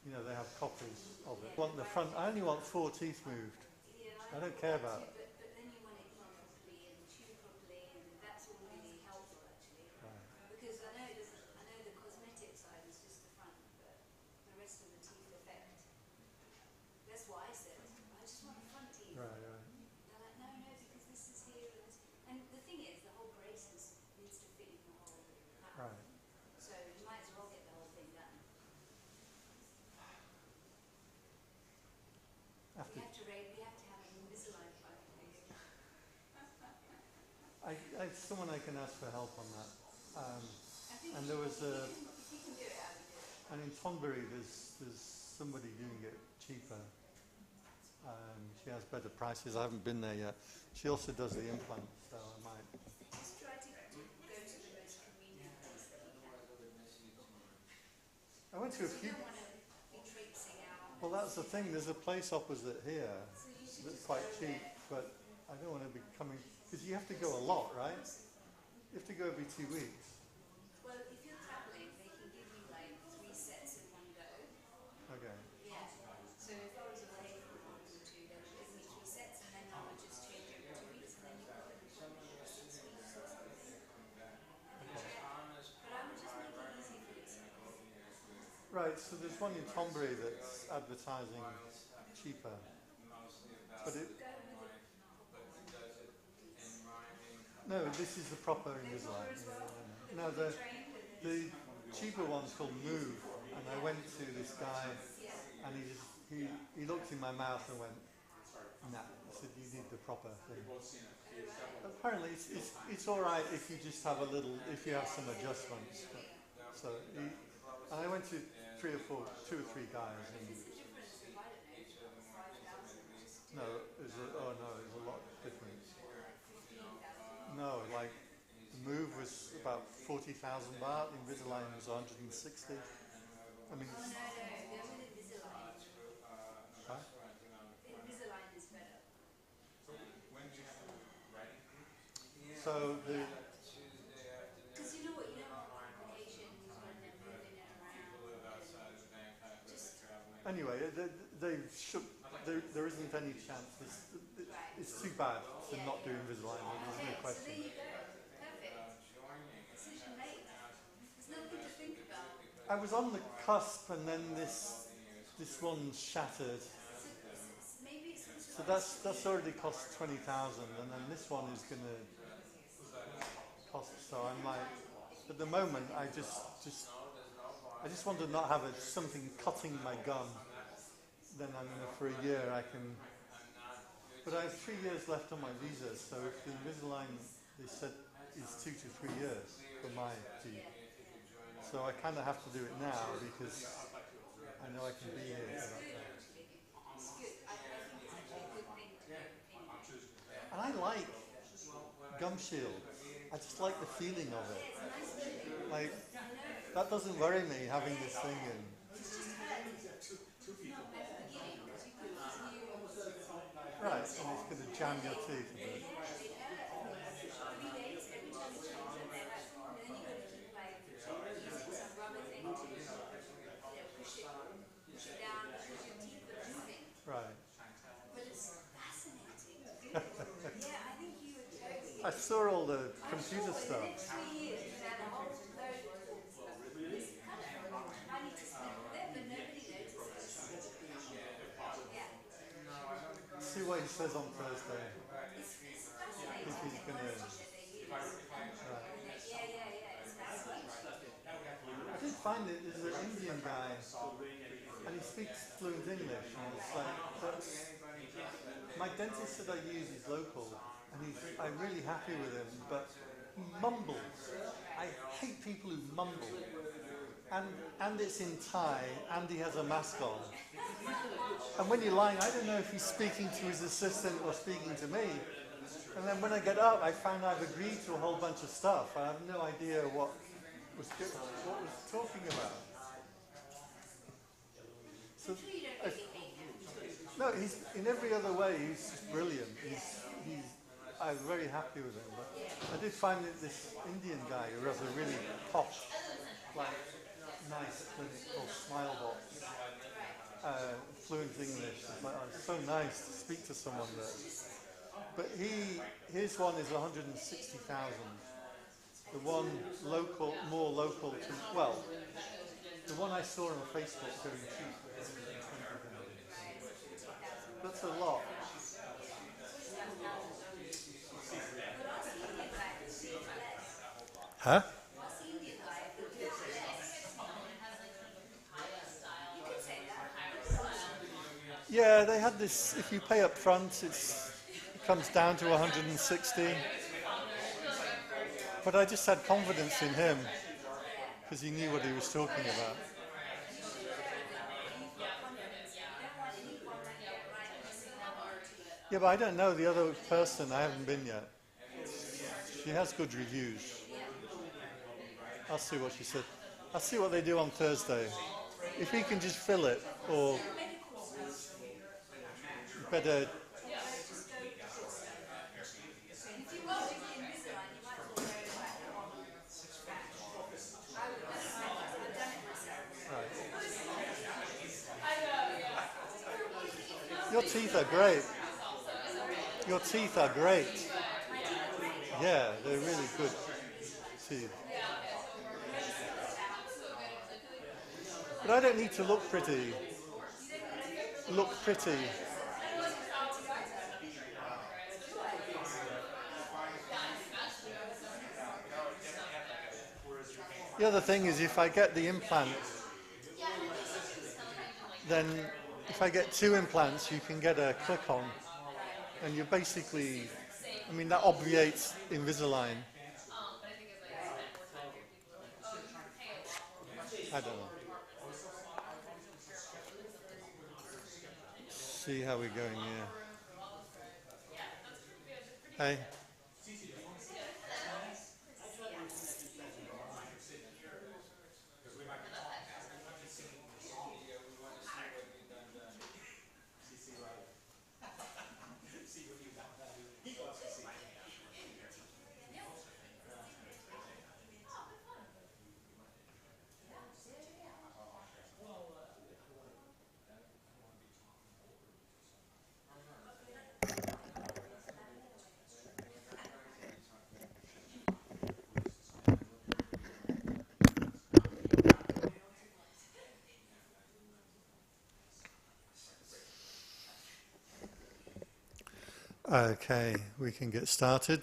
you know, they have copies of it. I want the front. I only want 4 teeth moved. I don't care about. But then you want it eat properly and chew properly, and that's all really helpful actually. Right. Because I know the cosmetic side is just the front, but the rest of the teeth affect. That's why I said I just want the front teeth. Right, right. They're like, no, because this is here and this. And the thing is, the whole braces needs to fit in the whole mouth. Right. So you might as well get the whole thing done. After, We have to have an Invisalign fight. someone I can ask for help on that. I think And there was if you can do it, I would do it. and in Tonbury, there's somebody doing it cheaper. She has better prices. I haven't been there yet. She also does the implants, so I might. Just try to go to the most convenient place that you can. I went to a You few. don't want to be traipsing out. Well, that's the thing. There's a place opposite here So you should that's just quite go cheap, there. but I don't want to be coming because you have to go a lot, right? You have to go every 2 weeks. Well, if you're traveling, they can give you like 3 sets in one go. Okay. Yeah. So if I was away for a month or 2, they would give me 3 sets, and then I would just change every 2 weeks, and then you could put them for 6 weeks or something. But I would just make it easy for yourself. Right. So there's one in Tonbury that's advertising cheaper, but it. Go with it. No, this is the proper Invisalign. No, the cheaper one's called Move, and I went to this guy, and he looked in my mouth and went, "Nah," he said, "You need the proper thing." Apparently, it's all right if you just have if you have some adjustments. But, so, and I went to 2 or 3 guys, and It's a difference of, I don't know, 5,000. no, it was a lot different. 15,000. No, like the Move was about 40,000 baht. Invisalign was 160. I mean, Oh, no, go with Invisalign. huh? Invisalign is better. So the Because you know what, you don't want complications when they're moving it around. Just, anyway, they shook. There isn't any chance. It's too bad to not do Invisalign. There's no okay, so question. there you go. Perfect. Decision made. There's nothing to think about. I was on the cusp, and then this one shattered. Maybe it's So that's already cost 20,000, and then this one is going to cost. So I'm like, at the moment, I just want to not have something cutting my gum. Then for a year I can. But I have 3 years left on my visa, so if the Invisalign they said is 2 to 3 years for my teeth. So I kind of have to do it now because I know I can be here for that time. It's good. I think it's actually a good thing to do. And I like gum shield. I just like the feeling of it. Like that doesn't worry me having this thing in. Right, and it's going to jam your teeth a bit. Right. But it's fascinating. Yeah, I think you would totally. I saw all the computer The stuff. next 3 years, you had a whole load of stuff. It's kind of, I need to speak with them, but nobody notices. Yeah. See what he says on Thursday. It's fascinating. If he's going to. Technology that they use. Right. Yeah. It's fascinating. I did find it. There's an Indian guy, and he speaks fluent English, and it's like my dentist that I use is local, and I'm really happy with him, but he mumbles. I hate people who mumble, and it's in Thai, and he has a mask on, and when you're lying, I don't know if he's speaking to his assistant or speaking to me. And then when I get up, I find I've agreed to a whole bunch of stuff. I have no idea what was talking about. So, no, he's in every other way. He's just brilliant. I'm very happy with him. But I did find that this Indian guy who has a really posh, like, nice clinic called Smilebox. fluent English. It's like, oh, it's so nice to speak to someone that. But his one is 160,000. The one local, more local to, well, the one I saw on Facebook going cheap. That's a lot. Huh? Yeah, they had this, if you pay up front, it comes down to 160. But I just had confidence in him because he knew what he was talking about. Yeah, but I don't know the other person. I haven't been yet. She has good reviews. I'll see what she said. I'll see what they do on Thursday. If he can just fill it, or better. Your teeth are great. Your teeth are great. Yeah, they're really good teeth. But I don't need to look pretty. Look pretty. The other thing is if I get the implant, then if I get 2 implants, you can get a click-on. And you're basically, I mean, that obviates Invisalign. I don't know. See how we're going here. Hey. Okay, we can get started.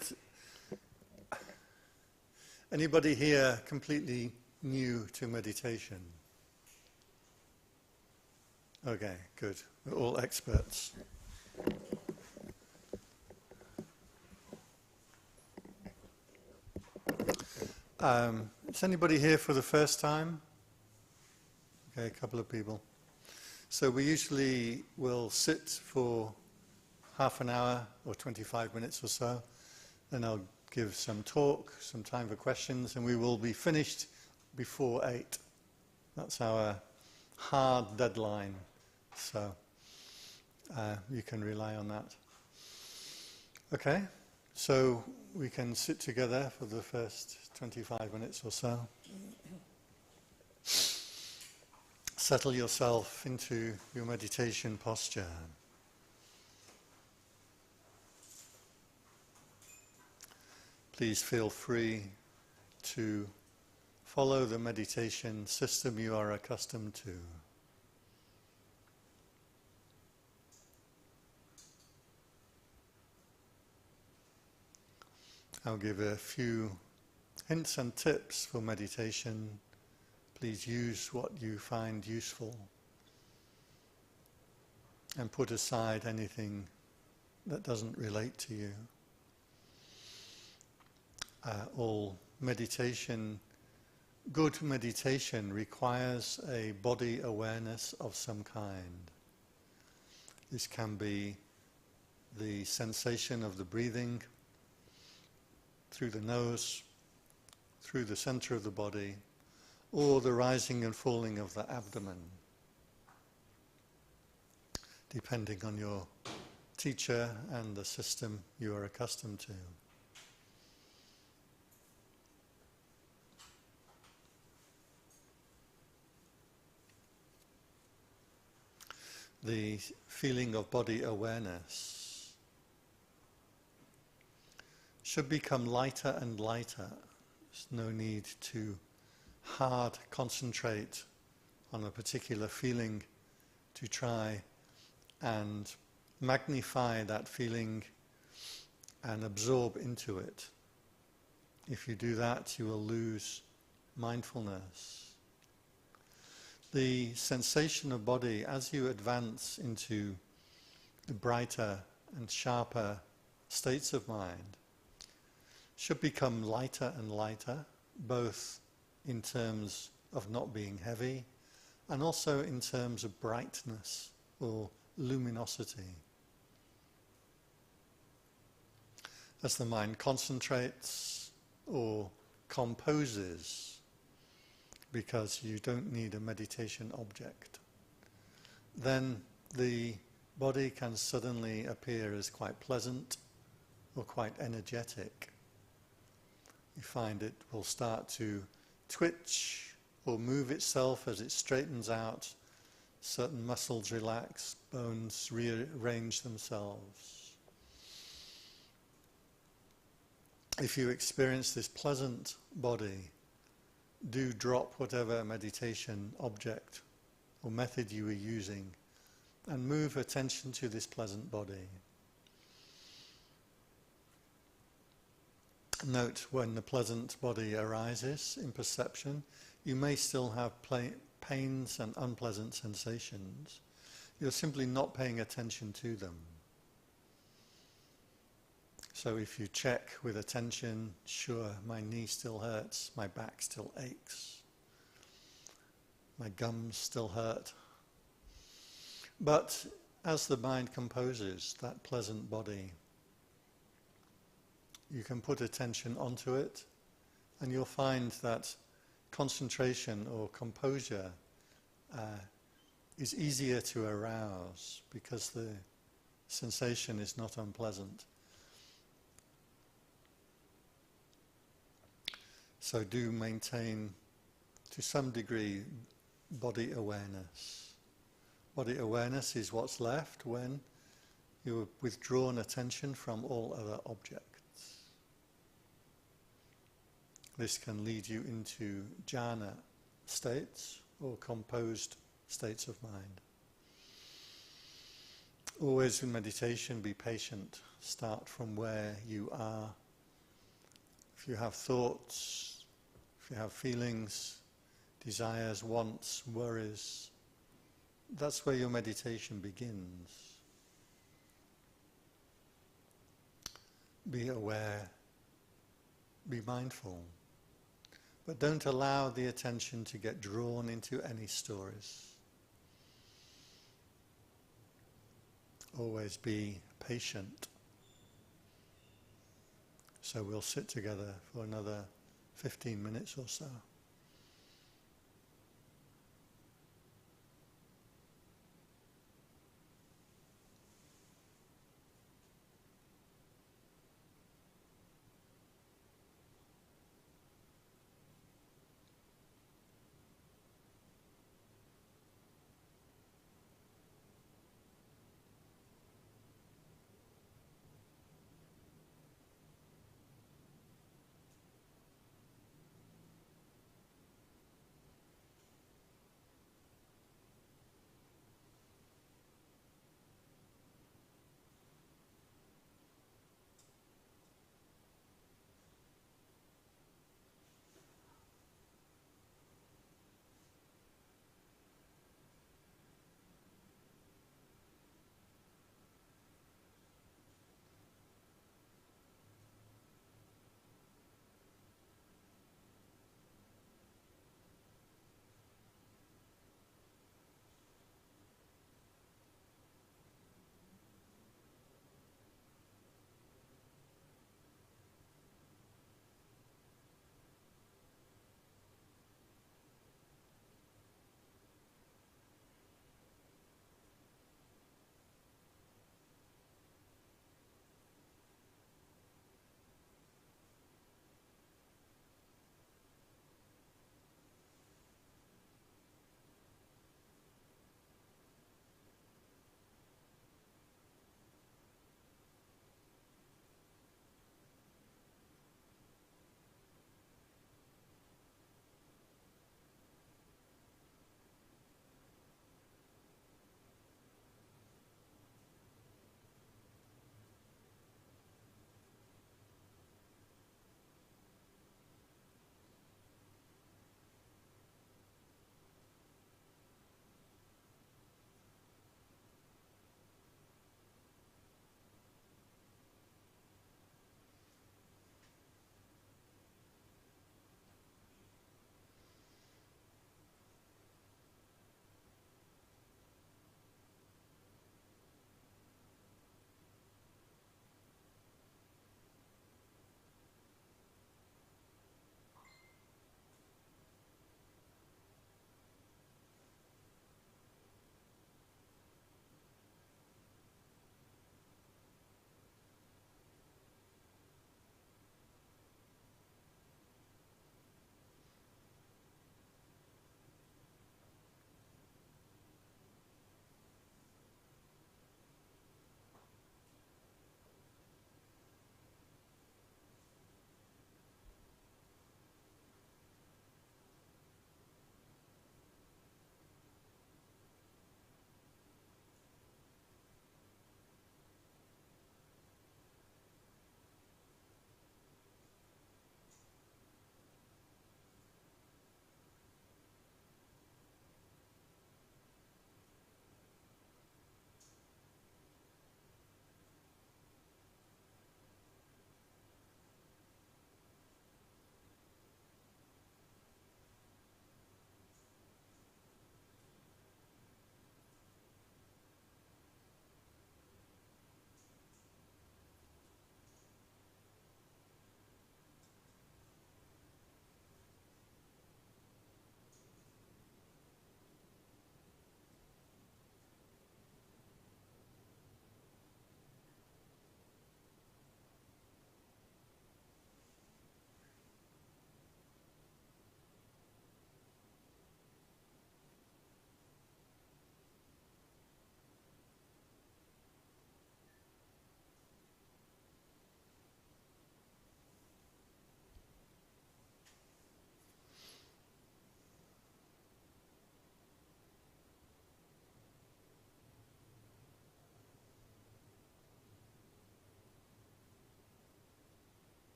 Anybody here completely new to meditation? Okay, good. We're all experts. Is anybody here for the first time? Okay, a couple of people. So we usually will sit for half an hour or 25 minutes or so. Then I'll give some talk, some time for questions, and we will be finished before 8. That's our hard deadline. So you can rely on that. Okay, so we can sit together for the first 25 minutes or so. Settle yourself into your meditation posture. Please feel free to follow the meditation system you are accustomed to. I'll give a few hints and tips for meditation. Please use what you find useful and put aside anything that doesn't relate to you. All meditation, good meditation requires a body awareness of some kind. This can be the sensation of the breathing through the nose, through the center of the body, or the rising and falling of the abdomen, depending on your teacher and the system you are accustomed to. the feeling of body awareness should become lighter and lighter. There's no need to hard concentrate on a particular feeling to try and magnify that feeling and absorb into it. If you do that, you will lose mindfulness. The sensation of body, as you advance into the brighter and sharper states of mind, should become lighter and lighter, both in terms of not being heavy and also in terms of brightness or luminosity. As the mind concentrates or composes, because you don't need a meditation object, then the body can suddenly appear as quite pleasant or quite energetic. You find it will start to twitch or move itself as it straightens out. Certain muscles relax, bones rearrange themselves. If you experience this pleasant body, do drop whatever meditation object or method you were using and move attention to this pleasant body. Note when the pleasant body arises in perception, you may still have pains and unpleasant sensations. You're simply not paying attention to them. So if you check with attention, sure, my knee still hurts, my back still aches, my gums still hurt. But as the mind composes that pleasant body, you can put attention onto it, and you'll find that concentration or composure is easier to arouse because the sensation is not unpleasant. So do maintain, to some degree, body awareness. Body awareness is what's left when you have withdrawn attention from all other objects. This can lead you into jhana states or composed states of mind. Always in meditation, be patient. Start from where you are. If you have thoughts, if you have feelings, desires, wants, worries, that's where your meditation begins. Be aware, be mindful, but don't allow the attention to get drawn into any stories. Always be patient. So we'll sit together for another 15 minutes or so.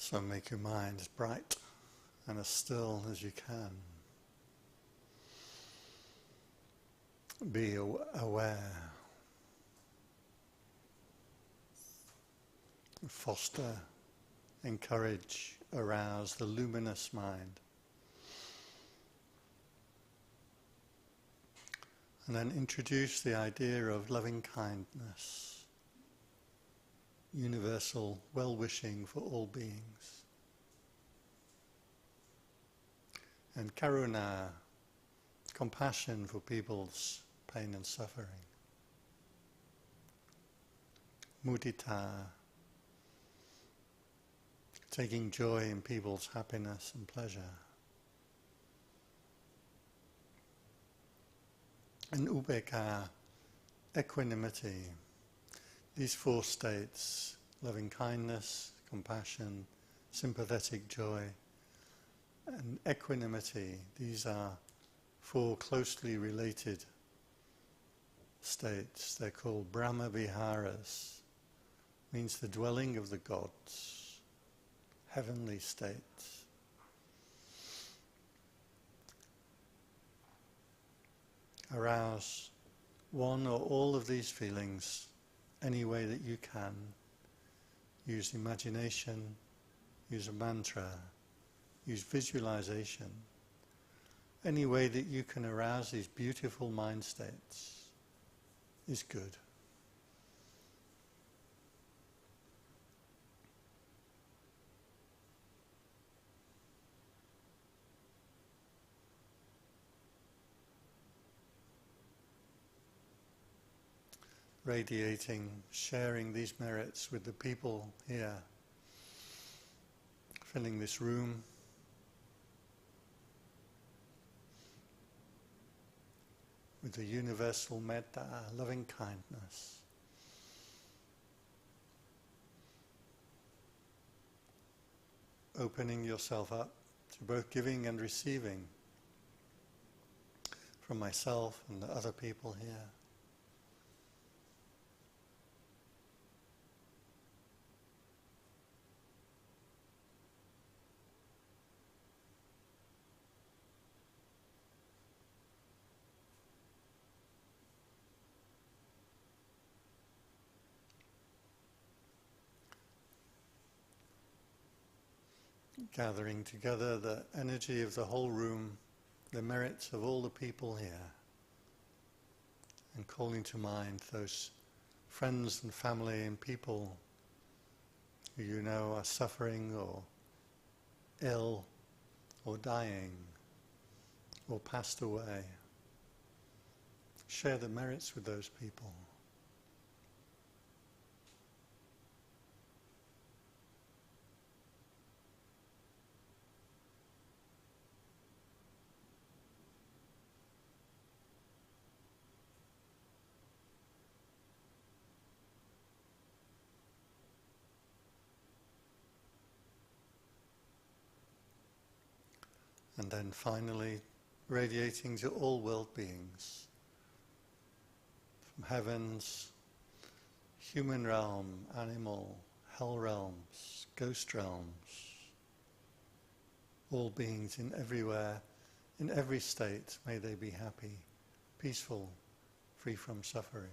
So make your mind as bright and as still as you can. Be aware. Foster, encourage, arouse the luminous mind. And then introduce the idea of loving kindness, universal well-wishing for all beings. And karuna, compassion for people's pain and suffering. Mudita, taking joy in people's happiness and pleasure. And upekkha, equanimity. These four states, loving kindness, compassion, sympathetic joy, and equanimity, these are four closely related states. They're called Brahma Viharas, means the dwelling of the gods, heavenly states. Arouse one or all of these feelings any way that you can. Use imagination, use a mantra, use visualization. Any way that you can arouse these beautiful mind states is good. Radiating, sharing these merits with the people here, filling this room, with the universal metta, loving kindness. Opening yourself up to both giving and receiving from myself and the other people here. Gathering together the energy of the whole room, the merits of all the people here, and calling to mind those friends and family and people who you know are suffering or ill or dying or passed away. Share the merits with those people. And then finally, radiating to all world beings, from heavens, human realm, animal, hell realms, ghost realms, all beings in everywhere, in every state, may they be happy, peaceful, free from suffering.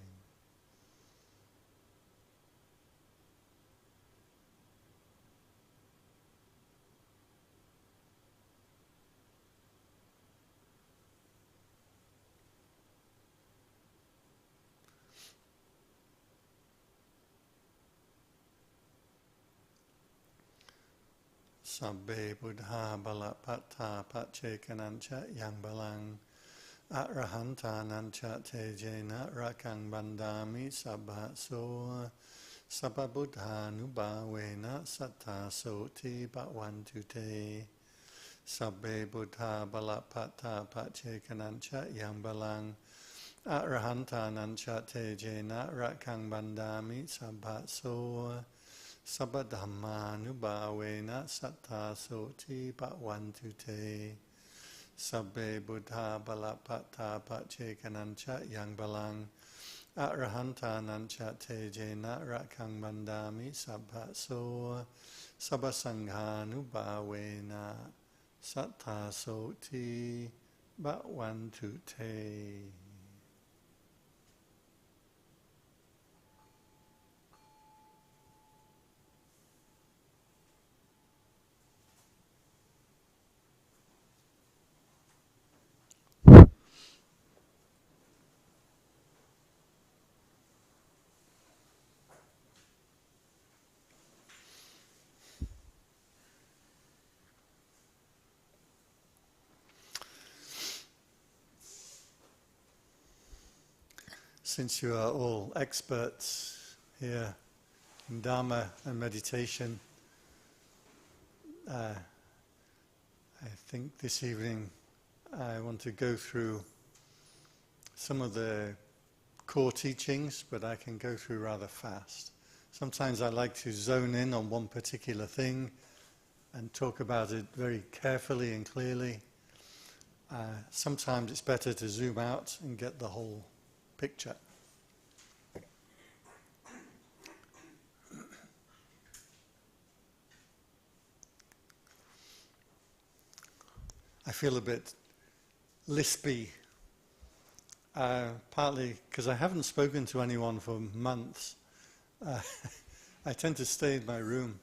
Sabbe buddha balapatta pachekanancha yang balang arahanta nancha tejena rakang bandami sabha so sabba buddha nubhavena satta soti bhavantu te. Sabbe buddha balapatta pachekanancha yang balang arahanta nancha tejena rakang bandami sabha so Sabba dhamma nubhavena satta soti bhavantu te. Sabbe buddha balapatta pachekanancha yang balang Arahantanancha tejena rakang mandami sabbaso sabbasanghanubhavena sattasoti bhavantu te. Since you are all experts here in Dharma and meditation, I think this evening I want to go through some of the core teachings, but I can go through rather fast. Sometimes I like to zone in on one particular thing and talk about it very carefully and clearly. Sometimes it's better to zoom out and get the whole picture. I feel a bit lispy, partly because I haven't spoken to anyone for months. I tend to stay in my room,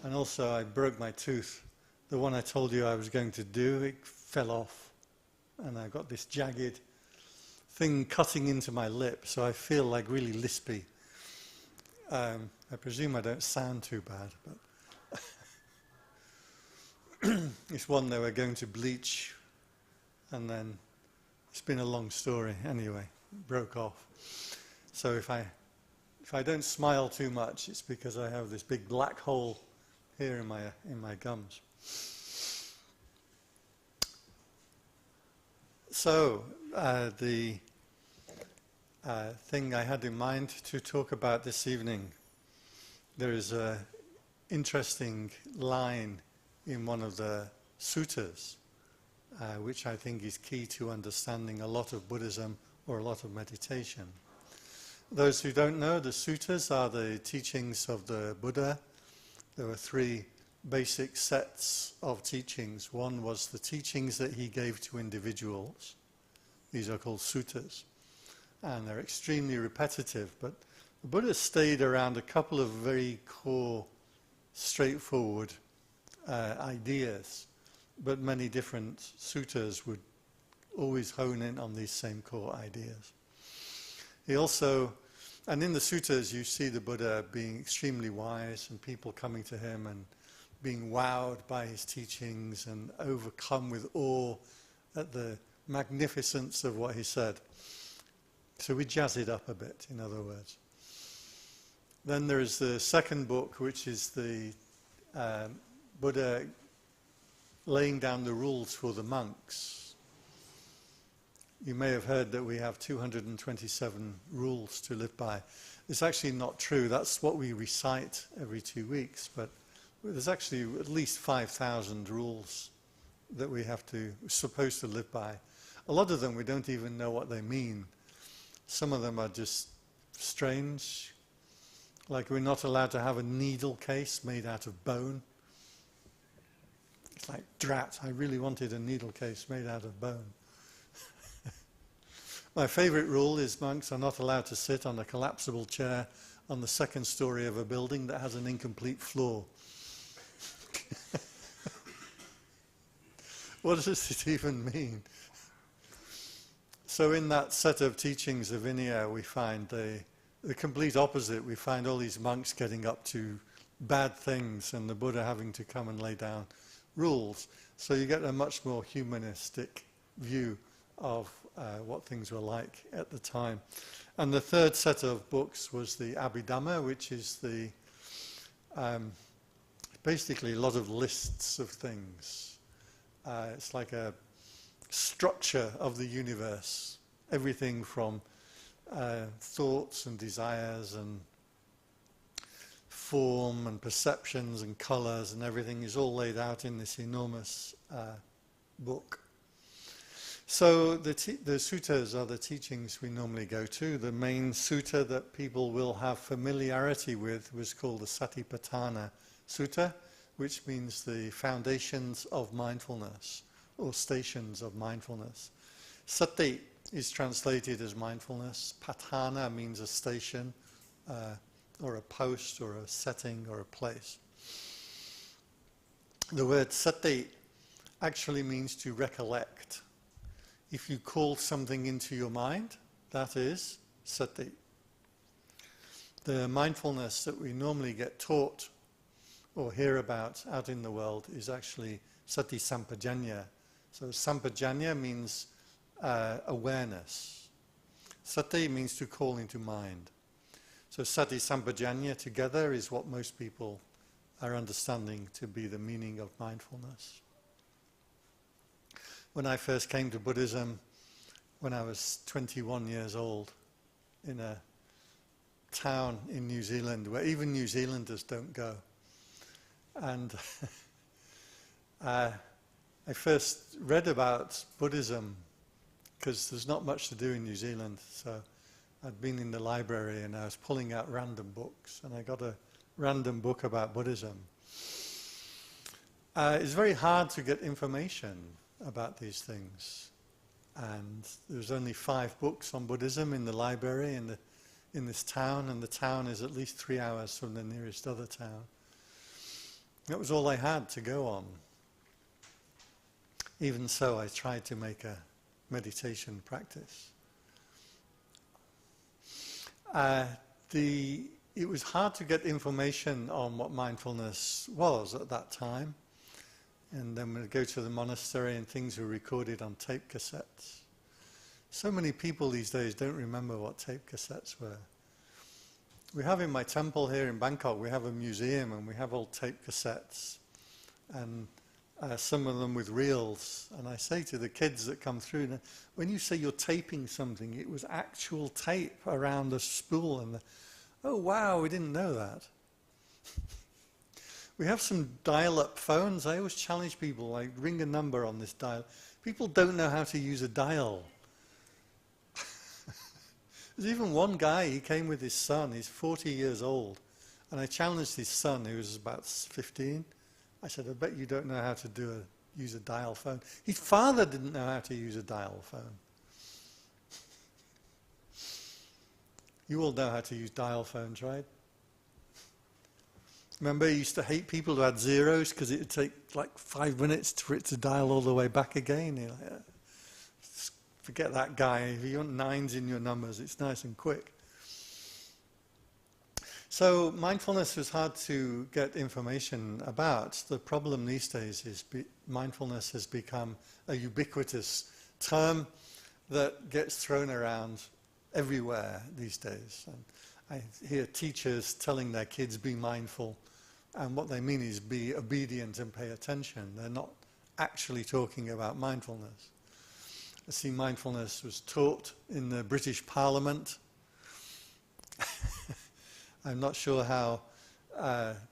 and also I broke my tooth. The one I told you I was going to do, it fell off, and I got this jagged thing cutting into my lip, so I feel like really lispy. I presume I don't sound too bad, but it's one they were going to bleach, and then it's been a long story anyway, broke off. So if I don't smile too much, it's because I have this big black hole here in my gums. So the thing I had in mind to talk about this evening, there is an interesting line in one of the suttas, which I think is key to understanding a lot of Buddhism or a lot of meditation. Those who don't know, the suttas are the teachings of the Buddha. There were three basic sets of teachings. One was the teachings that he gave to individuals. These are called suttas, and they're extremely repetitive, but the Buddha stayed around a couple of very core, straightforward ideas, but many different suttas would always hone in on these same core ideas. He also, and in the suttas you see the Buddha being extremely wise and people coming to him and being wowed by his teachings and overcome with awe at the magnificence of what he said. So we jazz it up a bit, in other words. Then there is the second book, which is the Buddha laying down the rules for the monks. You may have heard that we have 227 rules to live by. It's actually not true. That's what we recite every 2 weeks, but there's actually at least 5,000 rules that we're supposed to live by. A lot of them we don't even know what they mean. Some of them are just strange, like we're not allowed to have a needle case made out of bone. It's like, drat, I really wanted a needle case made out of bone. My favorite rule is monks are not allowed to sit on a collapsible chair on the second story of a building that has an incomplete floor. What does it even mean? So in that set of teachings of Vinaya, we find the complete opposite. We find all these monks getting up to bad things and the Buddha having to come and lay down rules. So you get a much more humanistic view of what things were like at the time. And the third set of books was the Abhidhamma, which is the basically a lot of lists of things. It's like a structure of the universe. Everything from thoughts and desires and form and perceptions and colors and everything is all laid out in this enormous book. So the suttas are the teachings we normally go to. The main sutta that people will have familiarity with was called the Satipatthana Sutta, which means the foundations of mindfulness, or stations of mindfulness. Sati is translated as mindfulness. Patthana means a station, or a post, or a setting, or a place. The word sati actually means to recollect. If you call something into your mind, that is sati. The mindfulness that we normally get taught or hear about out in the world is actually sati sampajanya. So sampajanya means awareness. Sati means to call into mind. So sati sampajanya together is what most people are understanding to be the meaning of mindfulness. When I first came to Buddhism, when I was 21 years old, in a town in New Zealand where even New Zealanders don't go, and I first read about Buddhism because there's not much to do in New Zealand, so I'd been in the library and I was pulling out random books, and I got a random book about Buddhism. It's very hard to get information about these things, and there's only 5 books on Buddhism in the library in this town, and the town is at least 3 hours from the nearest other town. That was all I had to go on. Even so, I tried to make a meditation practice. It was hard to get information on what mindfulness was at that time. And then we'd go to the monastery and things were recorded on tape cassettes. So many people these days don't remember what tape cassettes were. We have in my temple here in Bangkok, we have a museum and we have old tape cassettes. And some of them with reels. And I say to the kids that come through, when you say you're taping something, it was actual tape around a spool. And oh wow, we didn't know that. We have some dial-up phones. I always challenge people, like, ring a number on this dial. People don't know how to use a dial. There's even one guy, he came with his son, he's 40 years old, and I challenged his son, who was about 15. I said, I bet you don't know how to use a dial phone. His father didn't know how to use a dial phone. You all know how to use dial phones, right? Remember, you used to hate people who had zeros because it would take like 5 minutes for it to dial all the way back again. You're like, forget that guy. If you want 9s in your numbers, it's nice and quick. So mindfulness was hard to get information about. The problem these days is mindfulness has become a ubiquitous term that gets thrown around everywhere these days. And I hear teachers telling their kids, be mindful. And what they mean is be obedient and pay attention. They're not actually talking about mindfulness. I see mindfulness was taught in the British Parliament. I'm not sure how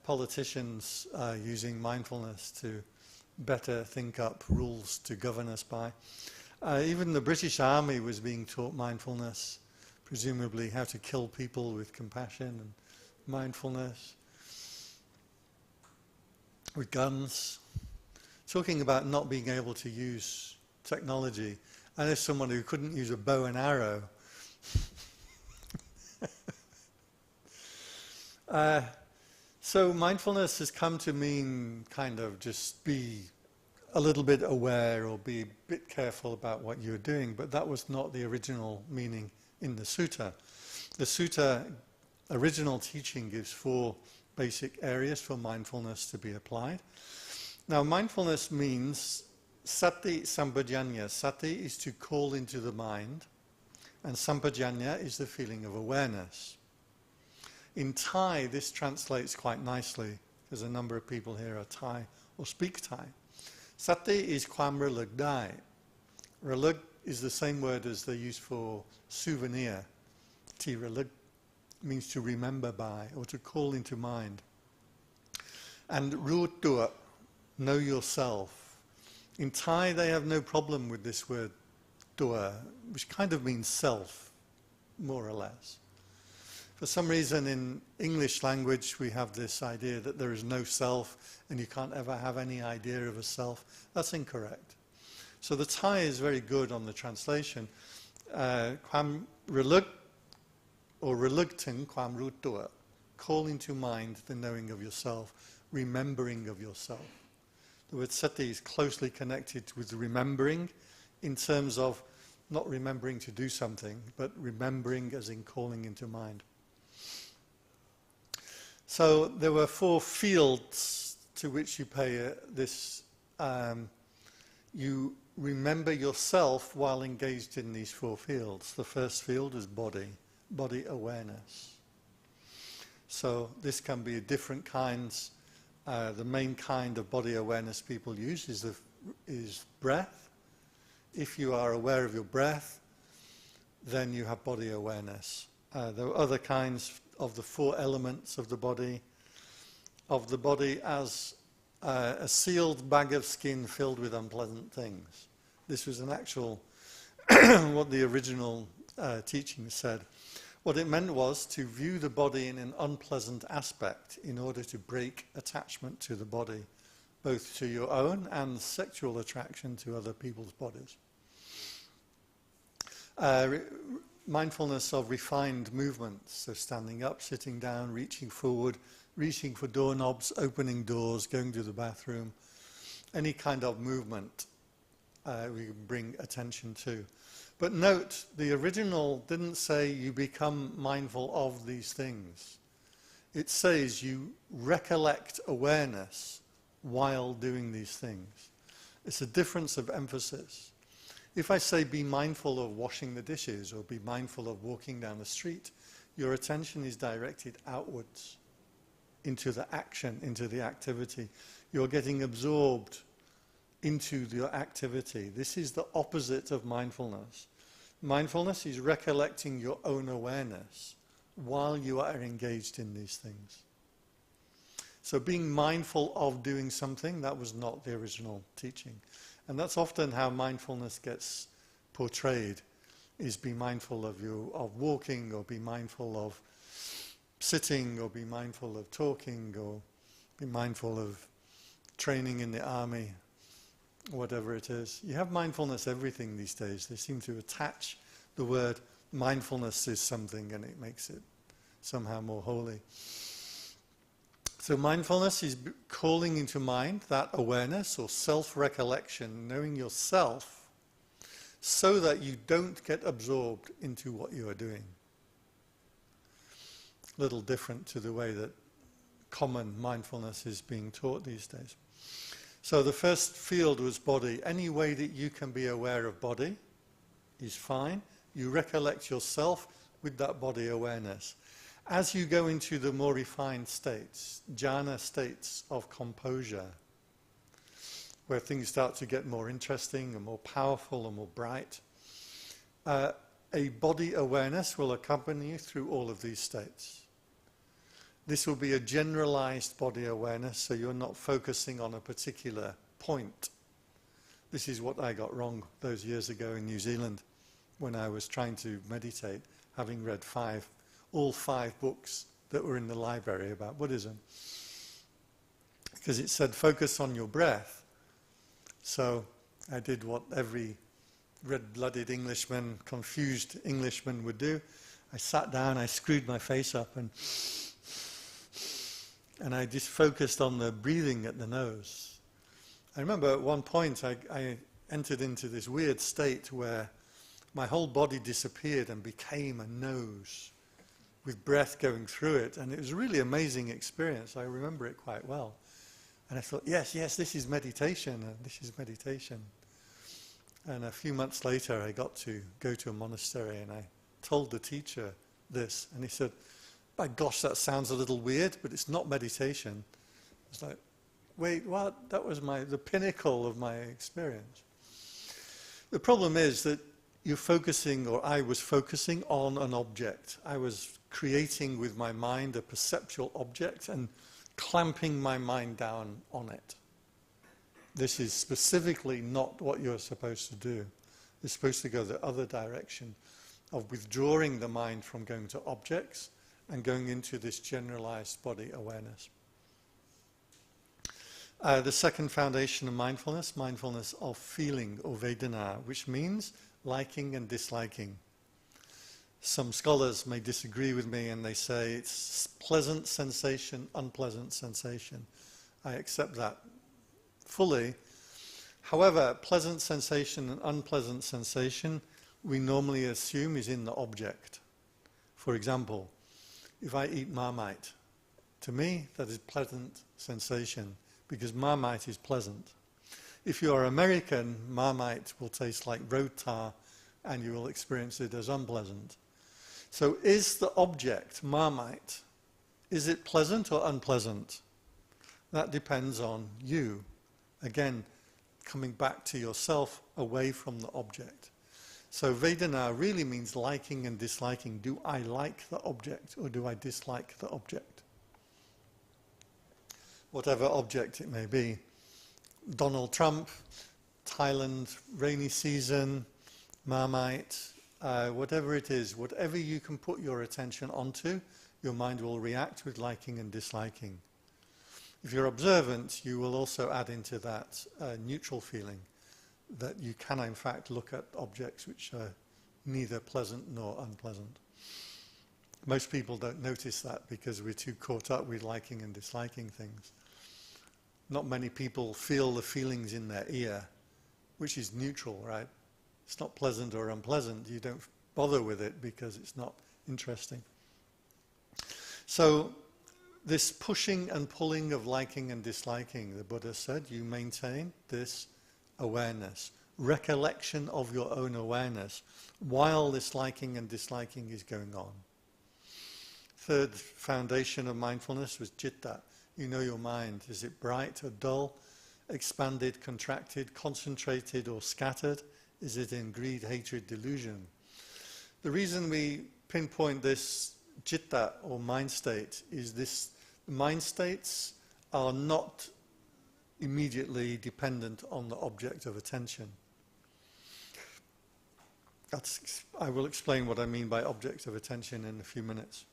politicians are using mindfulness to better think up rules to govern us by. Even the British Army was being taught mindfulness, presumably how to kill people with compassion and mindfulness. With guns, talking about not being able to use technology. I know someone who couldn't use a bow and arrow. So mindfulness has come to mean kind of just be a little bit aware or be a bit careful about what you're doing, but that was not the original meaning in the sutta. The sutta original teaching gives 4 basic areas for mindfulness to be applied. Now, mindfulness means sati sampajanya. Sati is to call into the mind, and sampajanya is the feeling of awareness. In Thai, this translates quite nicely, because a number of people here are Thai or speak Thai. Sati is kwam reluk dai. Reluk is the same word as they use for souvenir. Ti reluk means to remember by or to call into mind. And rutua, know yourself. In Thai they have no problem with this word tua, which kind of means self, more or less. For some reason in English language we have this idea that there is no self and you can't ever have any idea of a self. That's incorrect. So the Thai is very good on the translation. Kwam relug or relugting kwam ru tua, calling to mind the knowing of yourself, remembering of yourself. The word sati is closely connected with remembering in terms of not remembering to do something, but remembering as in calling into mind. So there were 4 fields to which you pay this. You remember yourself while engaged in these 4 fields. The first field is body awareness. So this can be different kinds. The main kind of body awareness people use is breath. If you are aware of your breath, then you have body awareness. There are other kinds of the 4 elements of the body as a sealed bag of skin filled with unpleasant things. This was an actual, what the original teaching said. What it meant was to view the body in an unpleasant aspect in order to break attachment to the body, both to your own and sexual attraction to other people's bodies. Mindfulness of refined movements, so standing up, sitting down, reaching forward, reaching for doorknobs, opening doors, going to the bathroom, any kind of movement we can bring attention to. But note, the original didn't say you become mindful of these things. It says you recollect awareness while doing these things. It's a difference of emphasis. If I say be mindful of washing the dishes or be mindful of walking down the street, your attention is directed outwards into the action, into the activity. You're getting absorbed into your activity. This is the opposite of mindfulness. Mindfulness is recollecting your own awareness while you are engaged in these things. So being mindful of doing something, that was not the original teaching. And that's often how mindfulness gets portrayed, is be mindful of walking, or be mindful of sitting, or be mindful of talking, or be mindful of training in the army, whatever it is. You have mindfulness everything these days. They seem to attach the word mindfulness to something and it makes it somehow more holy. So mindfulness is calling into mind that awareness or self-recollection, knowing yourself, so that you don't get absorbed into what you are doing. A little different to the way that common mindfulness is being taught these days. So the first field was body. Any way that you can be aware of body is fine. You recollect yourself with that body awareness. As you go into the more refined states, jhana states of composure, where things start to get more interesting and more powerful and more bright, a body awareness will accompany you through all of these states. This will be a generalized body awareness, so you're not focusing on a particular point. This is what I got wrong those years ago in New Zealand when I was trying to meditate, having read all five books that were in the library about Buddhism. Because it said focus on your breath. So I did what every red-blooded Englishman, confused Englishman would do. I sat down, I screwed my face up, and I just focused on the breathing at the nose. I remember at one point I entered into this weird state where my whole body disappeared and became a nose with breath going through it, and it was a really amazing experience. I remember it quite well. And I thought, yes, this is meditation, and this is meditation. And a few months later I got to go to a monastery and I told the teacher this, and he said, by gosh, that sounds a little weird, but it's not meditation. It's like, wait, what? That was the pinnacle of my experience. The problem is that you're focusing, or I was focusing on an object. I was creating with my mind a perceptual object and clamping my mind down on it. This is specifically not what you're supposed to do. It's supposed to go the other direction of withdrawing the mind from going to objects and going into this generalized body awareness. The second foundation of mindfulness, mindfulness of feeling, or Vedana, which means liking and disliking. Some scholars may disagree with me and they say it's pleasant sensation, unpleasant sensation. I accept that fully. However, pleasant sensation and unpleasant sensation we normally assume is in the object. For example, if I eat Marmite, to me that is pleasant sensation because Marmite is pleasant. If you are American, Marmite will taste like road tar and you will experience it as unpleasant. So is the object, Marmite, is it pleasant or unpleasant? That depends on you. Again, coming back to yourself away from the object. So Vedana really means liking and disliking. Do I like the object or do I dislike the object? Whatever object it may be. Donald Trump, Thailand, rainy season, Marmite, whatever it is, whatever you can put your attention onto, your mind will react with liking and disliking. If you're observant, you will also add into that neutral feeling that you can in fact look at objects which are neither pleasant nor unpleasant. Most people don't notice that because we're too caught up with liking and disliking things. Not many people feel the feelings in their ear, which is neutral, right? It's not pleasant or unpleasant. You don't bother with it because it's not interesting. So this pushing and pulling of liking and disliking, the Buddha said, you maintain this awareness, recollection of your own awareness while this liking and disliking is going on. Third foundation of mindfulness was citta. You know your mind. Is it bright or dull, expanded, contracted, concentrated or scattered? Is it in greed, hatred, delusion? The reason we pinpoint this citta or mind state is this: mind states are not immediately dependent on the object of attention. I will explain what I mean by object of attention in a few minutes.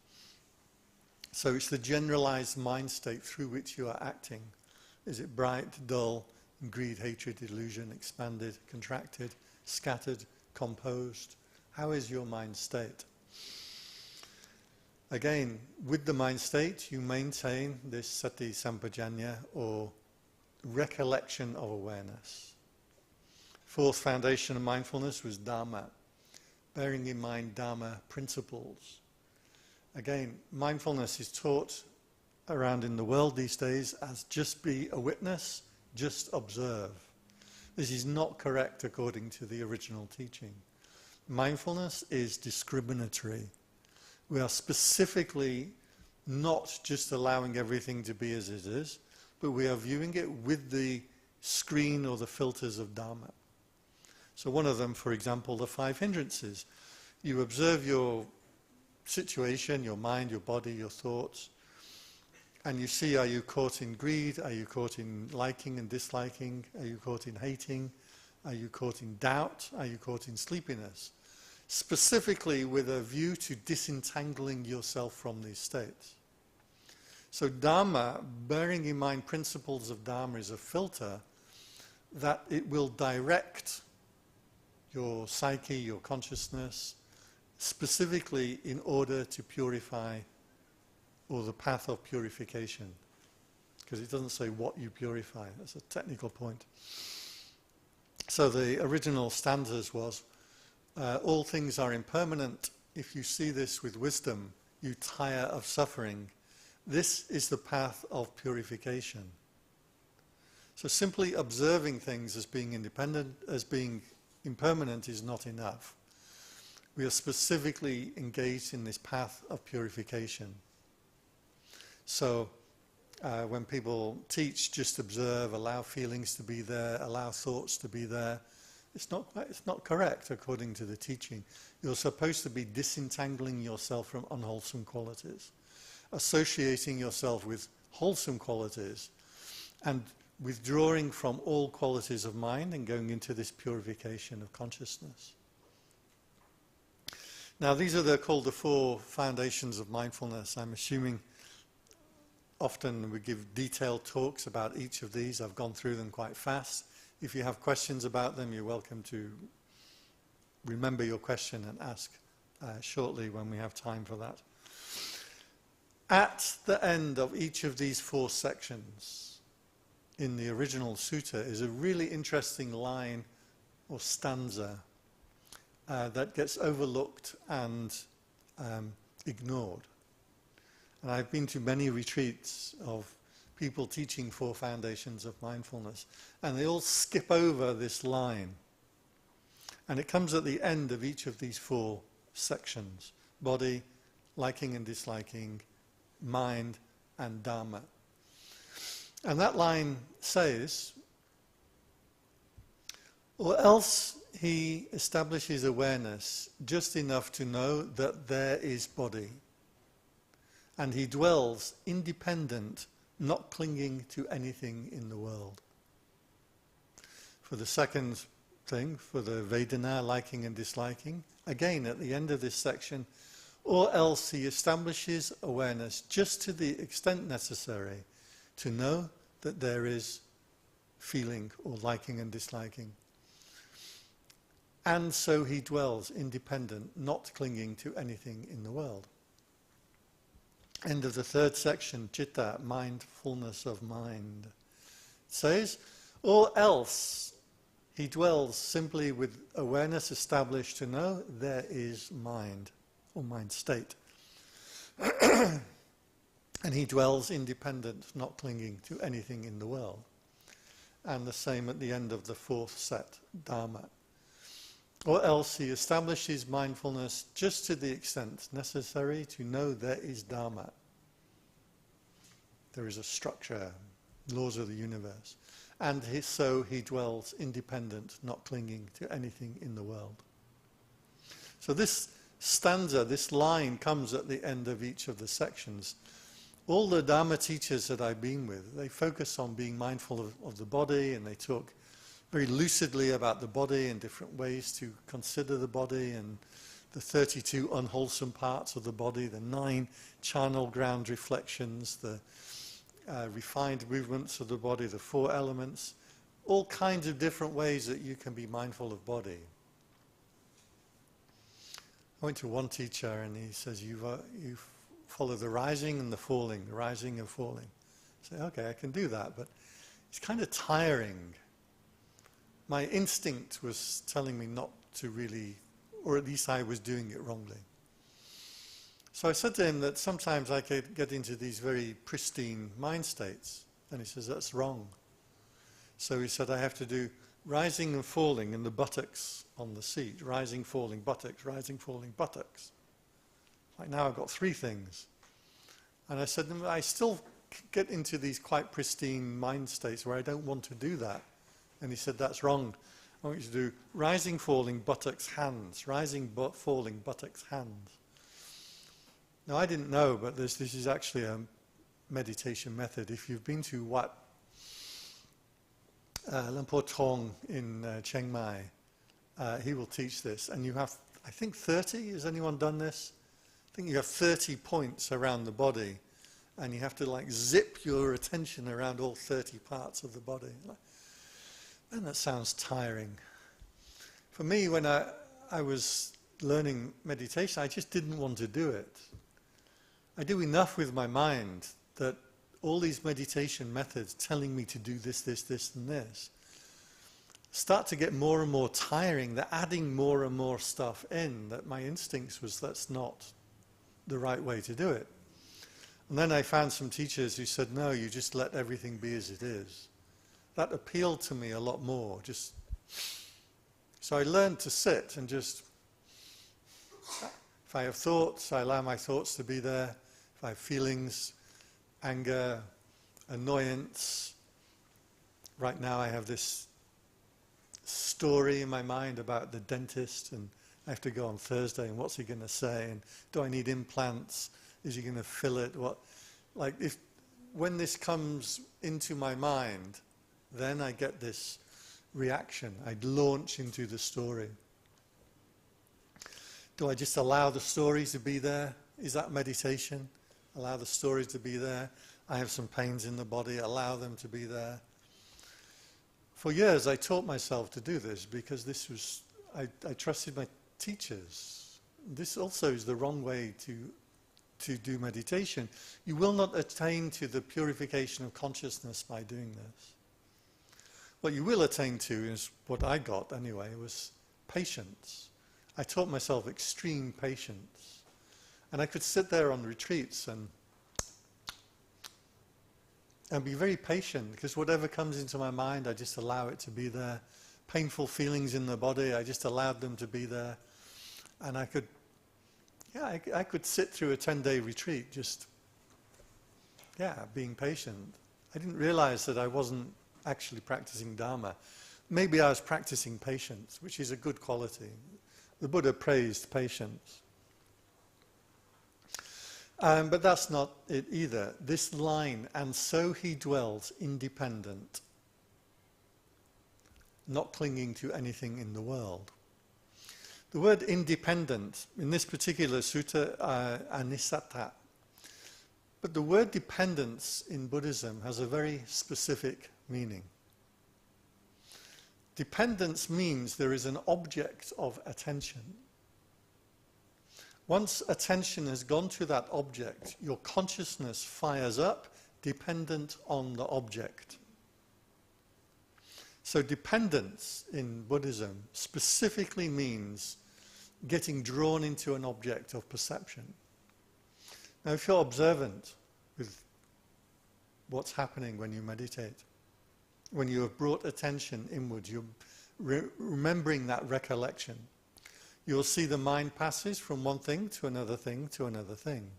So it's the generalized mind state through which you are acting. Is it bright, dull, greed, hatred, delusion, expanded, contracted, scattered, composed? How is your mind state? Again, with the mind state, you maintain this sati sampajanya, or recollection of awareness. Fourth foundation of mindfulness was Dharma, bearing in mind Dharma principles. Again, mindfulness is taught around in the world these days as just be a witness, just observe. This is not correct according to the original teaching. Mindfulness is discriminatory. We are specifically not just allowing everything to be as it is, but we are viewing it with the screen or the filters of Dharma. So one of them, for example, the 5 hindrances. You observe your situation, your mind, your body, your thoughts, and you see, are you caught in greed? Are you caught in liking and disliking? Are you caught in hating? Are you caught in doubt? Are you caught in sleepiness? Specifically with a view to disentangling yourself from these states. So Dharma, bearing in mind principles of Dharma, is a filter that it will direct your psyche, your consciousness, specifically in order to purify, or the path of purification. Because it doesn't say what you purify. That's a technical point. So the original stanzas was, all things are impermanent. If you see this with wisdom, you tire of suffering. This is the path of purification. So simply observing things as being independent, as being impermanent is not enough. We are specifically engaged in this path of purification. So when people teach, just observe, allow feelings to be there, allow thoughts to be there, it's not correct according to the teaching. You're supposed to be disentangling yourself from unwholesome qualities, associating yourself with wholesome qualities, and withdrawing from all qualities of mind and going into this purification of consciousness. Now, these are called the 4 foundations of mindfulness. I'm assuming often we give detailed talks about each of these. I've gone through them quite fast. If you have questions about them, you're welcome to remember your question and ask shortly when we have time for that. At the end of each of these 4 sections in the original sutta is a really interesting line or stanza that gets overlooked and ignored. And I've been to many retreats of people teaching 4 foundations of mindfulness, and they all skip over this line. And it comes at the end of each of these 4 sections: body, liking and disliking, mind, and Dharma. And that line says, or else he establishes awareness just enough to know that there is body, and he dwells independent, not clinging to anything in the world. For the second thing, for the Vedana, liking and disliking, again at the end of this section, or else he establishes awareness just to the extent necessary to know that there is feeling or liking and disliking. And so he dwells independent, not clinging to anything in the world. End of the 3rd section, citta, mindfulness of mind. It says, or else he dwells simply with awareness established to know there is mind, or mind state. And he dwells independent, not clinging to anything in the world. And the same at the end of the 4th set, Dharma. Or else he establishes mindfulness just to the extent necessary to know there is Dharma. There is a structure, laws of the universe. And so he dwells independent, not clinging to anything in the world. So this stanza, this line, comes at the end of each of the sections. All the Dharma teachers that I've been with, they focus on being mindful of the body, and they talk very lucidly about the body and different ways to consider the body, and the 32 unwholesome parts of the body, the 9 charnel ground reflections, the refined movements of the body, the 4 elements, all kinds of different ways that you can be mindful of body. I went to one teacher and he says, you follow the rising and the falling, the rising and falling. I say, okay, I can do that, but it's kind of tiring. My instinct was telling me not to really, or at least I was doing it wrongly. So I said to him that sometimes I could get into these very pristine mind states. And he says, that's wrong. So he said, I have to do rising and falling in the buttocks on the seat. Rising, falling, buttocks, rising, falling, buttocks. Like now I've got 3 things. And I said, I still get into these quite pristine mind states where I don't want to do that. And he said, that's wrong. I want you to do rising, falling, buttocks, hands. Rising, falling, buttocks, hands. Now, I didn't know, but this is actually a meditation method. If you've been to Wat Lumpur Thong in Chiang Mai, he will teach this. And you have, I think, 30. Has anyone done this? I think you have 30 points around the body. And you have to, like, zip your attention around all 30 parts of the body. And that sounds tiring. For me, when I was learning meditation, I just didn't want to do it. I do enough with my mind that all these meditation methods telling me to do this, this, this, and this start to get more and more tiring. They're adding more and more stuff in that my instincts was that's not the right way to do it. And then I found some teachers who said, no, you just let everything be as it is. That appealed to me a lot more. So I learned to sit and just, if I have thoughts, I allow my thoughts to be there. If I have feelings, anger, annoyance. Right now I have this story in my mind about the dentist, and I have to go on Thursday, and what's he going to say? And do I need implants? Is he going to fill it? When this comes into my mind, then I get this reaction. I'd launch into the story. Do I just allow the stories to be there? Is that meditation? Allow the stories to be there. I have some pains in the body, allow them to be there. For years I taught myself to do this because this was, I trusted my teachers. This also is the wrong way to do meditation. You will not attain to the purification of consciousness by doing this. What you will attain to is what I got anyway, was patience. I taught myself extreme patience. And I could sit there on retreats and be very patient, because whatever comes into my mind, I just allow it to be there. Painful feelings in the body, I just allowed them to be there. And I could sit through a 10-day retreat just, being patient. I didn't realize that I wasn't actually practicing Dharma. Maybe I was practicing patience, which is a good quality. The Buddha praised patience. But that's not it either. This line, and so he dwells independent, not clinging to anything in the world. The word independent, in this particular sutta, anisatta, but the word dependence in Buddhism has a very specific meaning. Dependence means there is an object of attention. Once attention has gone to that object, your consciousness fires up dependent on the object. So dependence in Buddhism specifically means getting drawn into an object of perception. Now, if you're observant with what's happening when you meditate, when you have brought attention inwards, you're remembering that recollection. You'll see the mind passes from one thing to another thing to another thing.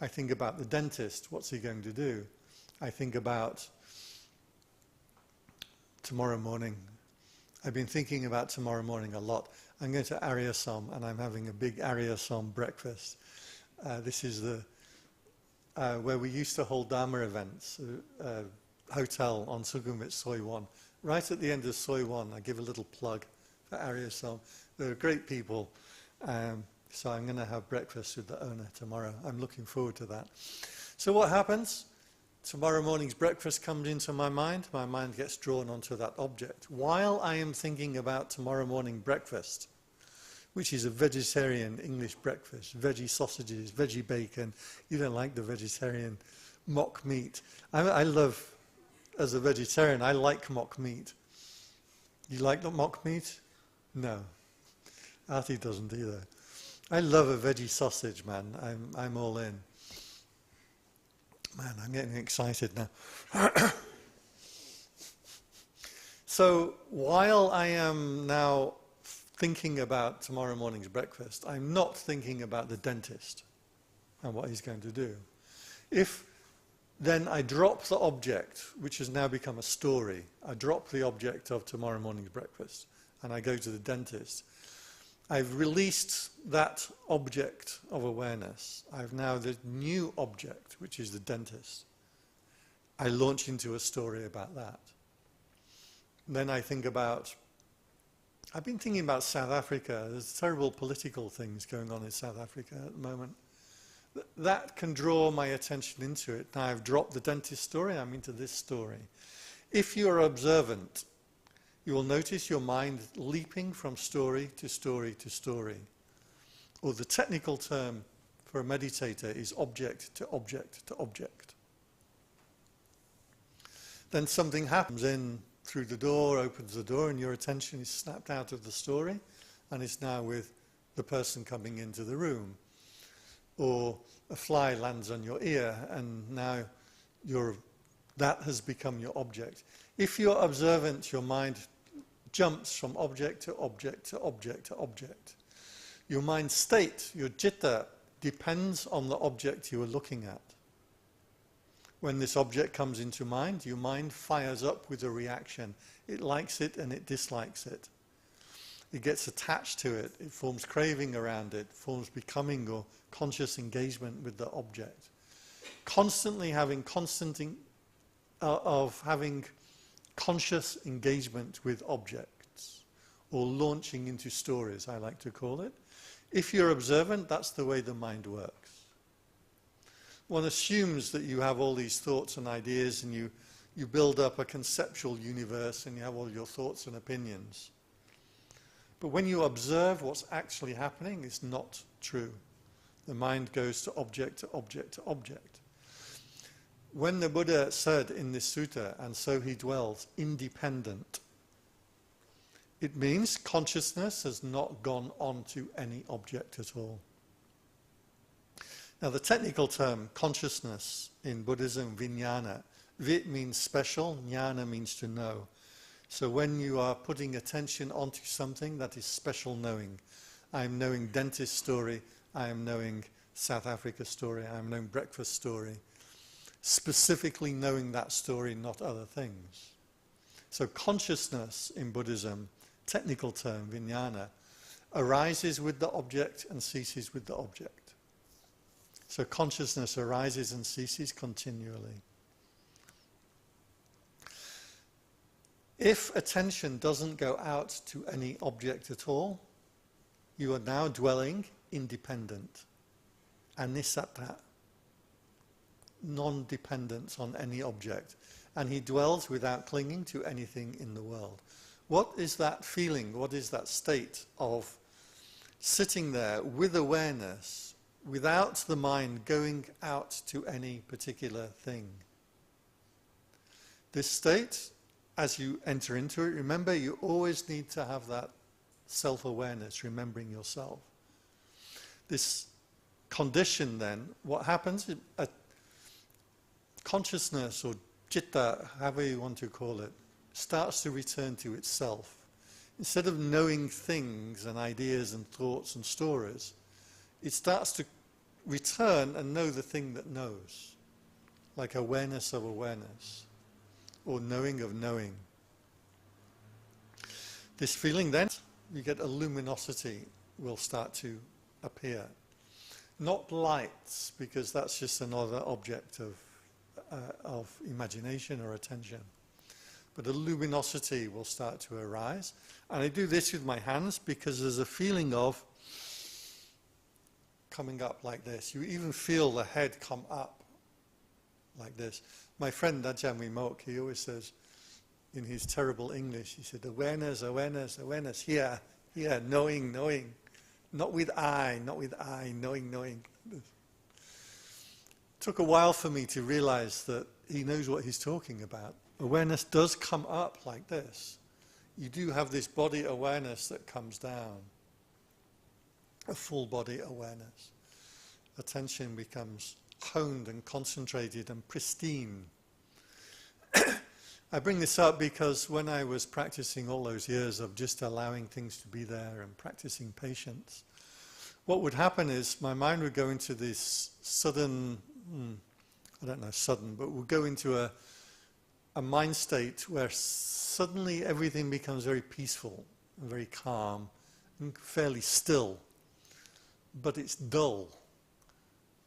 I think about the dentist, what's he going to do? I think about tomorrow morning. I've been thinking about tomorrow morning a lot. I'm going to Arya Som and I'm having a big Arya Som breakfast. This is where we used to hold Dharma events, hotel on Sukhumvit Soi 1. Right at the end of Soi 1, I give a little plug for Arya Som. They're great people, so I'm going to have breakfast with the owner tomorrow. I'm looking forward to that. So what happens? Tomorrow morning's breakfast comes into my mind gets drawn onto that object. While I am thinking about tomorrow morning breakfast, which is a vegetarian English breakfast, veggie sausages, veggie bacon. You don't like the vegetarian mock meat. I love, as a vegetarian, I like mock meat. You like the mock meat? No. Artie doesn't either. I love a veggie sausage, man. I'm all in. Man, I'm getting excited now. So while I am now thinking about tomorrow morning's breakfast, I'm not thinking about the dentist and what he's going to do. If then I drop the object, which has now become a story, I drop the object of tomorrow morning's breakfast and I go to the dentist, I've released that object of awareness. I've now the new object, which is the dentist. I launch into a story about that. Then I think about, I've been thinking about South Africa. There's terrible political things going on in South Africa at the moment. That can draw my attention into it. Now I've dropped the dentist story, I'm into this story. If you're observant, you will notice your mind leaping from story to story to story. Or the technical term for a meditator is object to object to object. Then something happens in through the door, opens the door, and your attention is snapped out of the story and it's now with the person coming into the room. Or a fly lands on your ear and now that has become your object. If you're observant, your mind jumps from object to object to object to object. Your mind state, your citta, depends on the object you are looking at. When this object comes into mind, your mind fires up with a reaction. It likes it and it dislikes it. It gets attached to it. It forms craving around it, forms becoming or conscious engagement with the object. Constantly having having conscious engagement with objects, or launching into stories, I like to call it. If you're observant, that's the way the mind works. One assumes that you have all these thoughts and ideas, and you build up a conceptual universe, and you have all your thoughts and opinions. But when you observe what's actually happening, it's not true. The mind goes to object, to object, to object. When the Buddha said in this sutta, and so he dwells, independent, it means consciousness has not gone on to any object at all. Now, the technical term consciousness in Buddhism, vijnana, vit means special, jnana means to know. So when you are putting attention onto something, that is special knowing. I am knowing dentist story, I am knowing South Africa story, I am knowing breakfast story. Specifically knowing that story, not other things. So consciousness in Buddhism, technical term, vijnana, arises with the object and ceases with the object. So consciousness arises and ceases continually. If attention doesn't go out to any object at all, you are now dwelling independent, anisatta, non-dependence on any object. And he dwells without clinging to anything in the world. What is that feeling? What is that state of sitting there with awareness, without the mind going out to any particular thing? This state, as you enter into it, remember you always need to have that self-awareness, remembering yourself. This condition then, what happens? Consciousness or citta, however you want to call it, starts to return to itself. Instead of knowing things and ideas and thoughts and stories, it starts to return and know the thing that knows, like awareness of awareness, or knowing of knowing. This feeling then, you get a luminosity will start to appear. Not lights, because that's just another object of imagination or attention. But a luminosity will start to arise. And I do this with my hands because there's a feeling of coming up like this. You even feel the head come up like this. My friend Ajahn Vimok, he always says in his terrible English, he said, awareness, awareness, awareness, here, knowing, knowing. Not with I, knowing, knowing. Took a while for me to realize that he knows what he's talking about. Awareness does come up like this. You do have this body awareness that comes down. A full body awareness. Attention becomes honed and concentrated and pristine. I bring this up because when I was practicing all those years of just allowing things to be there and practicing patience, what would happen is my mind would go into this sudden, I don't know, sudden, but would go into a mind state where suddenly everything becomes very peaceful and very calm and fairly still, but it's dull.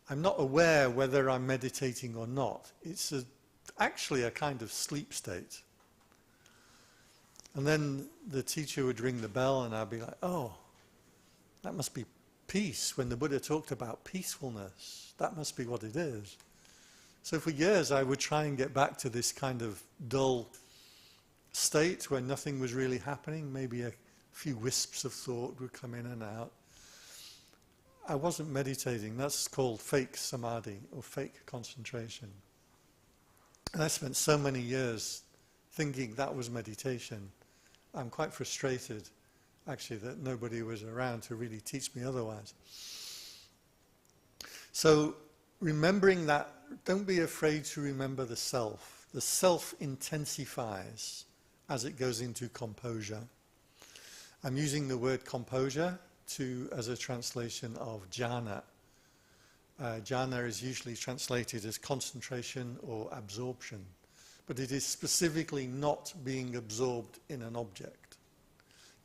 I'm not aware whether I'm meditating or not. It's actually a kind of sleep state. And then the teacher would ring the bell and I'd be like, oh, that must be peace. When the Buddha talked about peacefulness, that must be what it is. So for years I would try and get back to this kind of dull state where nothing was really happening. Maybe a few wisps of thought would come in and out. I wasn't meditating. That's called fake samadhi or fake concentration. And I spent so many years thinking that was meditation. I'm quite frustrated, actually, that nobody was around to really teach me otherwise. So remembering that, don't be afraid to remember the self. The self intensifies as it goes into composure. I'm using the word composure as a translation of jhana. Jhana is usually translated as concentration or absorption, but it is specifically not being absorbed in an object.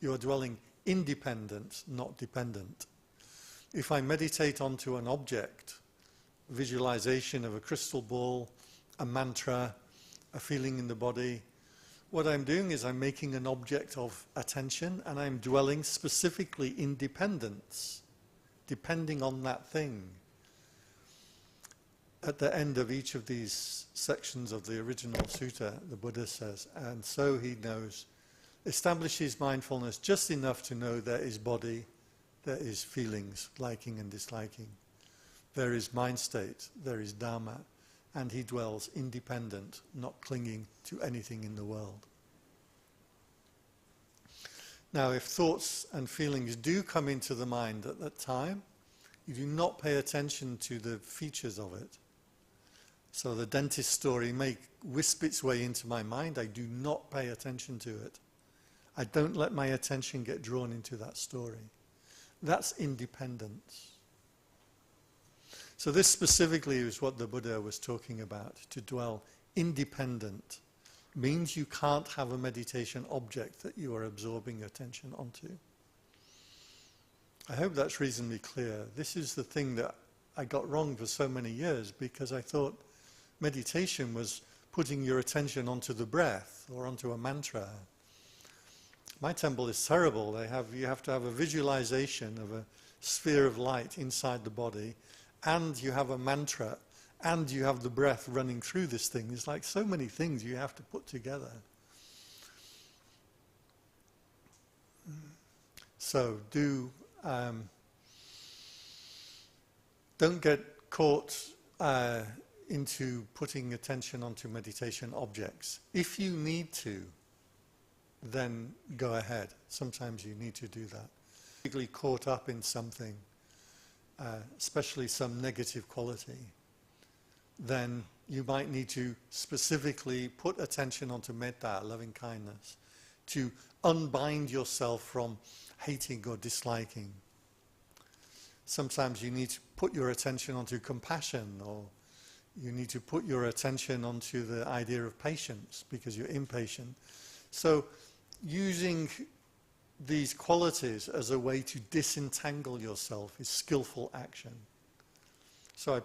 You are dwelling independent, not dependent. If I meditate onto an object, visualization of a crystal ball, a mantra, a feeling in the body, what I'm doing is I'm making an object of attention and I'm dwelling specifically in dependence, depending on that thing. At the end of each of these sections of the original sutta, the Buddha says, and so he knows, establishes mindfulness just enough to know there is body, there is feelings, liking and disliking. There is mind state, there is Dharma, and he dwells independent, not clinging to anything in the world. Now, if thoughts and feelings do come into the mind at that time, you do not pay attention to the features of it. So the dentist story may wisp its way into my mind. I do not pay attention to it. I don't let my attention get drawn into that story. That's independence. So this specifically is what the Buddha was talking about. To dwell independent means you can't have a meditation object that you are absorbing your attention onto. I hope that's reasonably clear. This is the thing that I got wrong for so many years, because I thought meditation was putting your attention onto the breath or onto a mantra. My temple is terrible. You have to have a visualization of a sphere of light inside the body, and you have a mantra, and you have the breath running through this thing. It's like so many things you have to put together. So don't get caught into putting attention onto meditation objects. If you need to, then go ahead. Sometimes you need to do that. Particularly caught up in something, especially some negative quality, then you might need to specifically put attention onto metta, loving kindness, to unbind yourself from hating or disliking. Sometimes you need to put your attention onto compassion, or you need to put your attention onto the idea of patience because you're impatient. So using these qualities as a way to disentangle yourself is skillful action. So I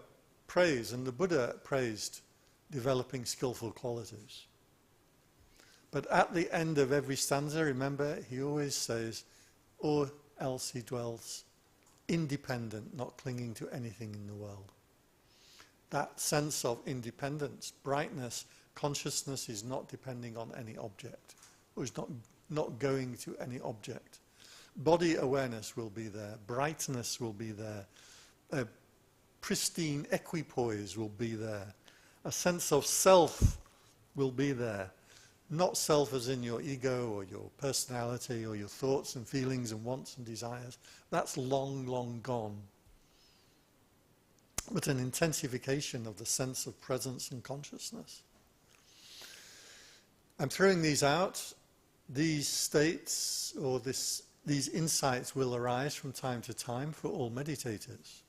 praise, and the Buddha praised, developing skillful qualities. But at the end of every stanza, remember, he always says, or else he dwells independent, not clinging to anything in the world. That sense of independence, brightness, consciousness is not depending on any object, or is not going to any object. Body awareness will be there, brightness will be there, a pristine equipoise will be there, a sense of self will be there. Not self as in your ego or your personality or your thoughts and feelings and wants and desires. That's long, long gone. But an intensification of the sense of presence and consciousness. I'm throwing these out. These states or these insights will arise from time to time for all meditators.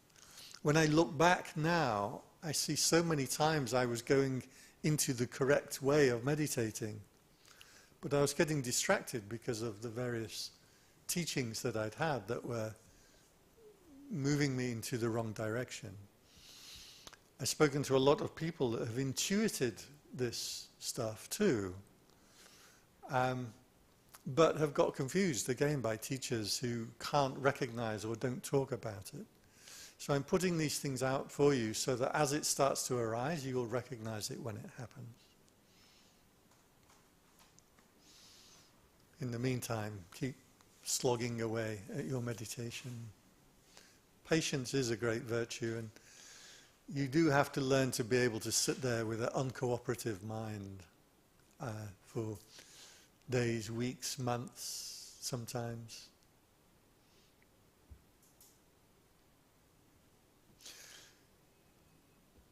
When I look back now, I see so many times I was going into the correct way of meditating, but I was getting distracted because of the various teachings that I'd had that were moving me into the wrong direction. I've spoken to a lot of people that have intuited this stuff too, but have got confused again by teachers who can't recognize or don't talk about it. So I'm putting these things out for you so that as it starts to arise, you will recognize it when it happens. In the meantime, keep slogging away at your meditation. Patience is a great virtue, and you do have to learn to be able to sit there with an uncooperative mind for days, weeks, months, sometimes.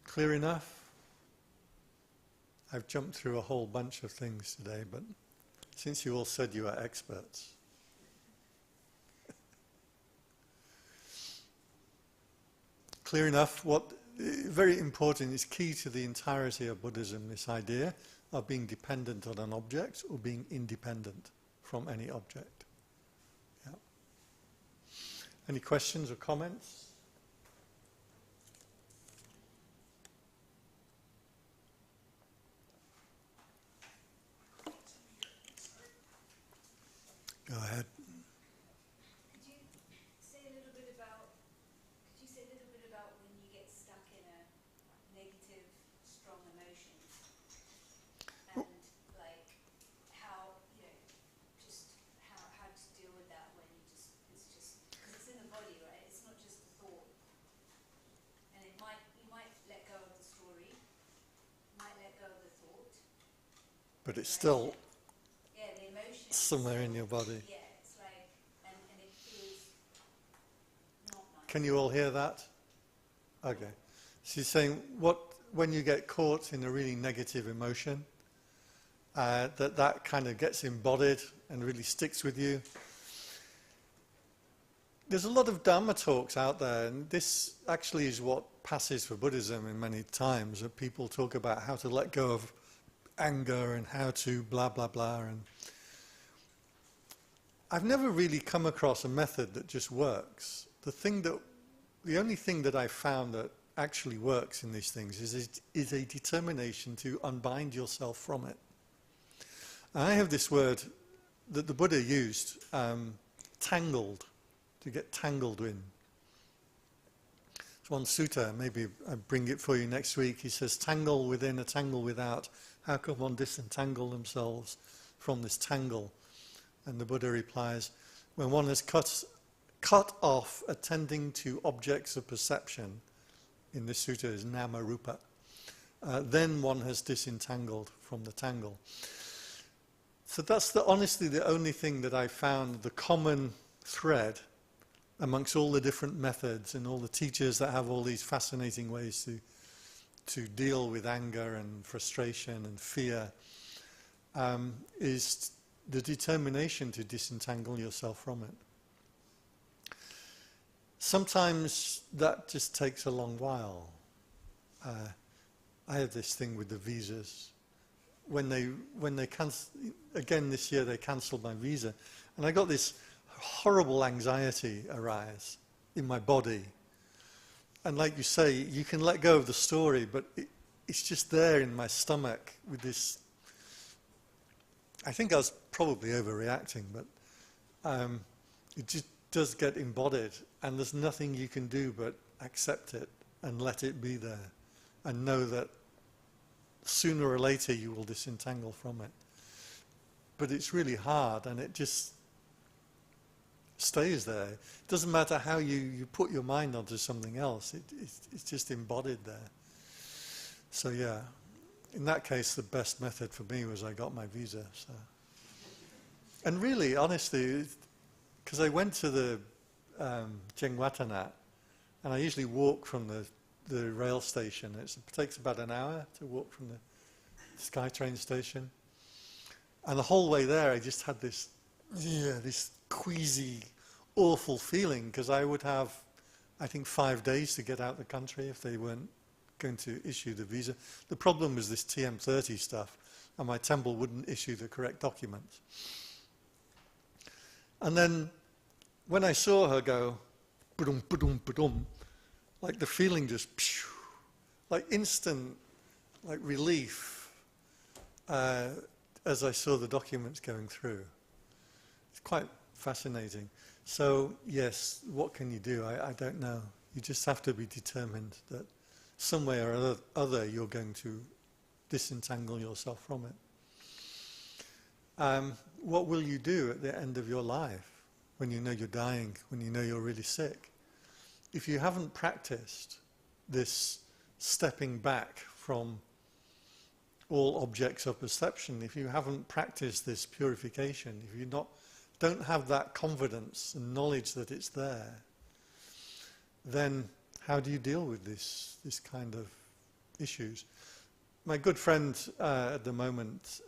Clear enough? I've jumped through a whole bunch of things today, but since you all said you are experts. Clear enough? What very important is key to the entirety of Buddhism, this idea of being dependent on an object or being independent from any object. Yeah. Any questions or comments? Go ahead. Could you say a little bit about when you get stuck in a negative, strong emotion, and like how just how to deal with that when it's just because it's in the body, right? It's not just a thought, and you might let go of the story, might let go of the thought, But it's still the emotion somewhere in your body. Yeah, it's like and it feels not nice. Can you all hear that? Okay. She's saying when you get caught in a really negative emotion, that kind of gets embodied and really sticks with you. There's a lot of Dharma talks out there, and this actually is what passes for Buddhism in many times, that people talk about how to let go of anger and how to blah, blah, blah. And I've never really come across a method that just works. The only thing that I've found that actually works in these things is a determination to unbind yourself from it. And I have this word that the Buddha used, tangled, to get tangled in. It's one sutta, maybe I'll bring it for you next week. He says, tangle within, a tangle without. How can one disentangle themselves from this tangle? And the Buddha replies, when one has cut off attending to objects of perception, in this sutta is nama rupa, then one has disentangled from the tangle. So that's honestly the only thing that I found, the common thread amongst all the different methods and all the teachers that have all these fascinating ways to deal with anger and frustration and fear, is the determination to disentangle yourself from it. Sometimes that just takes a long while. I had this thing with the visas. When they again this year they cancelled my visa, and I got this horrible anxiety arise in my body. And like you say, you can let go of the story, but it's just there in my stomach with this. I think I was probably overreacting, but it just does get embodied, and there's nothing you can do but accept it and let it be there, and know that sooner or later you will disentangle from it. But it's really hard, and it just stays there. It doesn't matter how you put your mind onto something else, it's just embodied there. So yeah, in that case the best method for me was I got my visa. So. And really, honestly, because I went to the Jengwatanat, and I usually walk from the rail station. It takes about an hour to walk from the SkyTrain station. And the whole way there I just had this queasy, awful feeling, because I would have, I think, 5 days to get out of the country if they weren't going to issue the visa. The problem was this TM30 stuff, and my temple wouldn't issue the correct documents. And then when I saw her go, ba-dum, ba-dum, ba-dum, like the feeling just, like instant, like relief, as I saw the documents going through. It's quite fascinating. So yes, what can you do? I don't know. You just have to be determined that some way or other you're going to disentangle yourself from it. What will you do at the end of your life when you know you're dying, when you know you're really sick? If you haven't practiced this stepping back from all objects of perception, if you haven't practiced this purification, if you don't have that confidence and knowledge that it's there, then how do you deal with this kind of issues? My good friend at the moment,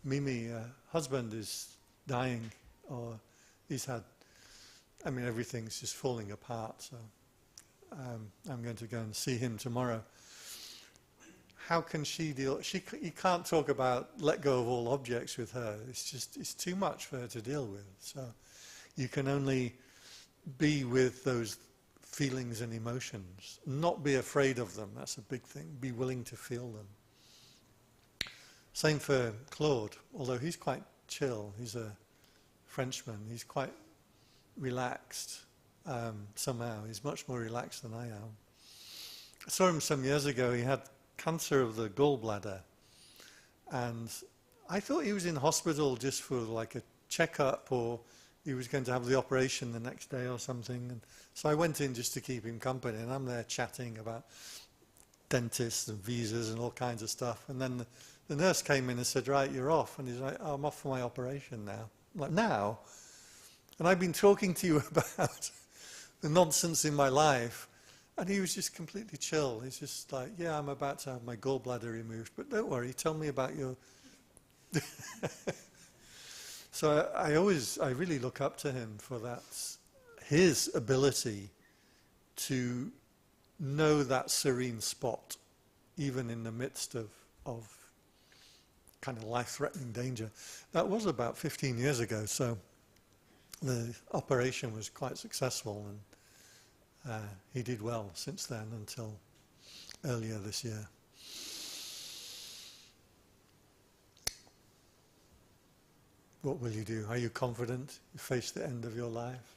Mimi, her husband is dying, or he's had, I mean, everything's just falling apart, so I'm going to go and see him tomorrow. How can she deal? You can't talk about let go of all objects with her. It's too much for her to deal with. So you can only be with those feelings and emotions. Not be afraid of them. That's a big thing. Be willing to feel them. Same for Claude, although he's quite chill. He's a Frenchman. He's quite relaxed somehow. He's much more relaxed than I am. I saw him some years ago. He had cancer of the gallbladder, and I thought he was in hospital just for like a checkup, or he was going to have the operation the next day or something. And so I went in just to keep him company, and I'm there chatting about dentists and visas and all kinds of stuff. And then the nurse came in and said, "Right, you're off." And he's like, "Oh, I'm off for my operation now." I'm like, "Now?" And I've been talking to you about the nonsense in my life. And he was just completely chill. He's just like, "Yeah, I'm about to have my gallbladder removed, but don't worry, tell me about your..." So I really look up to him for that, his ability to know that serene spot, even in the midst of kind of life-threatening danger. That was about 15 years ago, so the operation was quite successful, and he did well since then until earlier this year. What will you do? Are you confident you face the end of your life?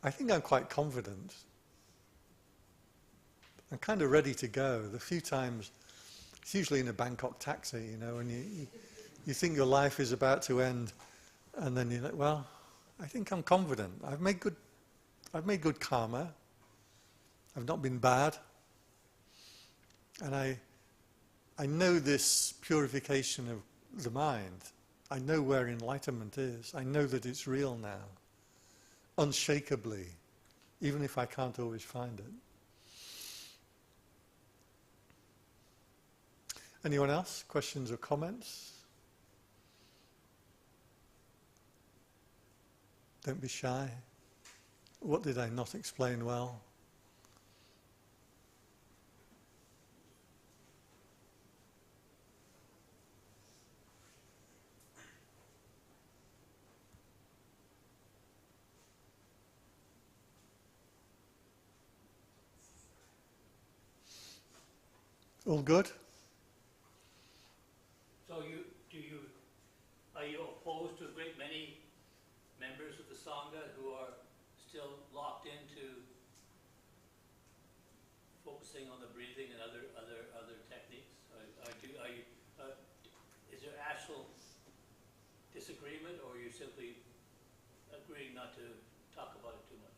I think I'm quite confident. I'm kind of ready to go. The few times, it's usually in a Bangkok taxi, you know, and you think your life is about to end, and then you're like, well, I think I'm confident. I've made good karma. I've not been bad. And I know this purification of the mind. I know where enlightenment is. I know that it's real now, unshakably, even if I can't always find it. Anyone else? Questions or comments? Don't be shy. What did I not explain well? All good? So are you opposed to a great many members of the Sangha who are still locked into focusing on the breathing and other techniques? Is there actual disagreement, or are you simply agreeing not to talk about it too much?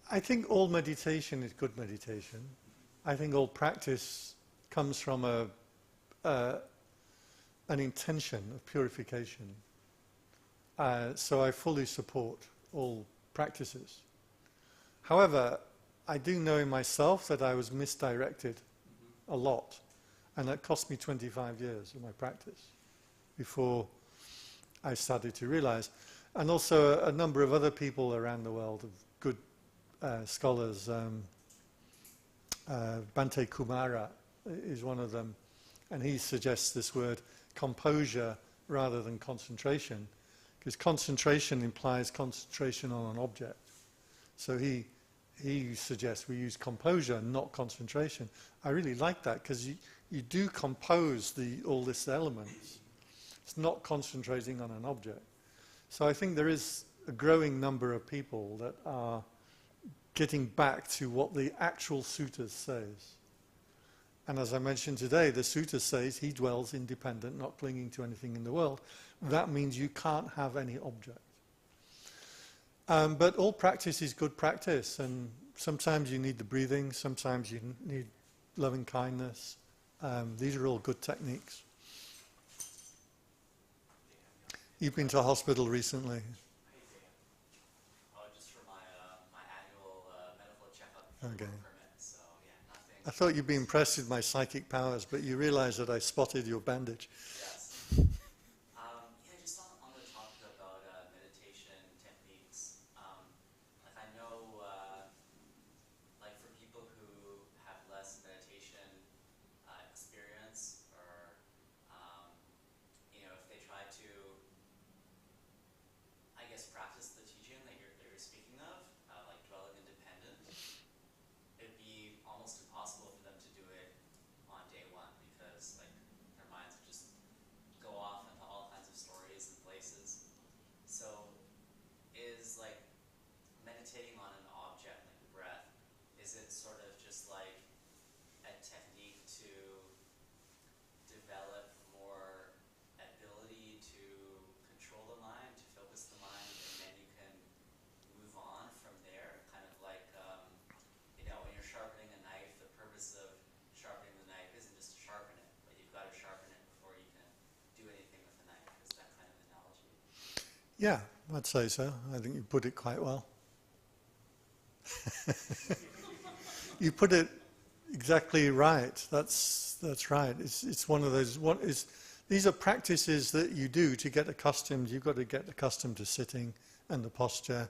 I think all meditation is good meditation. I think all practice comes from an intention of purification. So I fully support all practices. However, I do know in myself that I was misdirected a lot, and that cost me 25 years of my practice before I started to realize. And also a number of other people around the world, of good scholars. Bhante Kumara is one of them, and he suggests this word composure rather than concentration, because concentration implies concentration on an object. So he suggests we use composure, not concentration. I really like that, because you do compose all these elements. It's not concentrating on an object. So I think there is a growing number of people that are getting back to what the actual suttas says. And as I mentioned today, the sutta says he dwells independent, not clinging to anything in the world. That means you can't have any object. But all practice is good practice, and sometimes you need the breathing, sometimes you need loving kindness. These are all good techniques. You've been to a hospital recently. Okay. So, yeah, I thought you'd be impressed with my psychic powers, but you realize that I spotted your bandage. Yes. Just on the topic about meditation techniques, like I know, like for people who have less meditation experience, or if they try to, I guess, practice the teaching that you're speaking of, like dwelling independent, it'd be almost impossible for them to do it on day one, because like their Yeah, I'd say so. I think you put it quite well. You put it exactly right. That's right. It's one of those. These are practices that you do to get accustomed. You've got to get accustomed to sitting and the posture.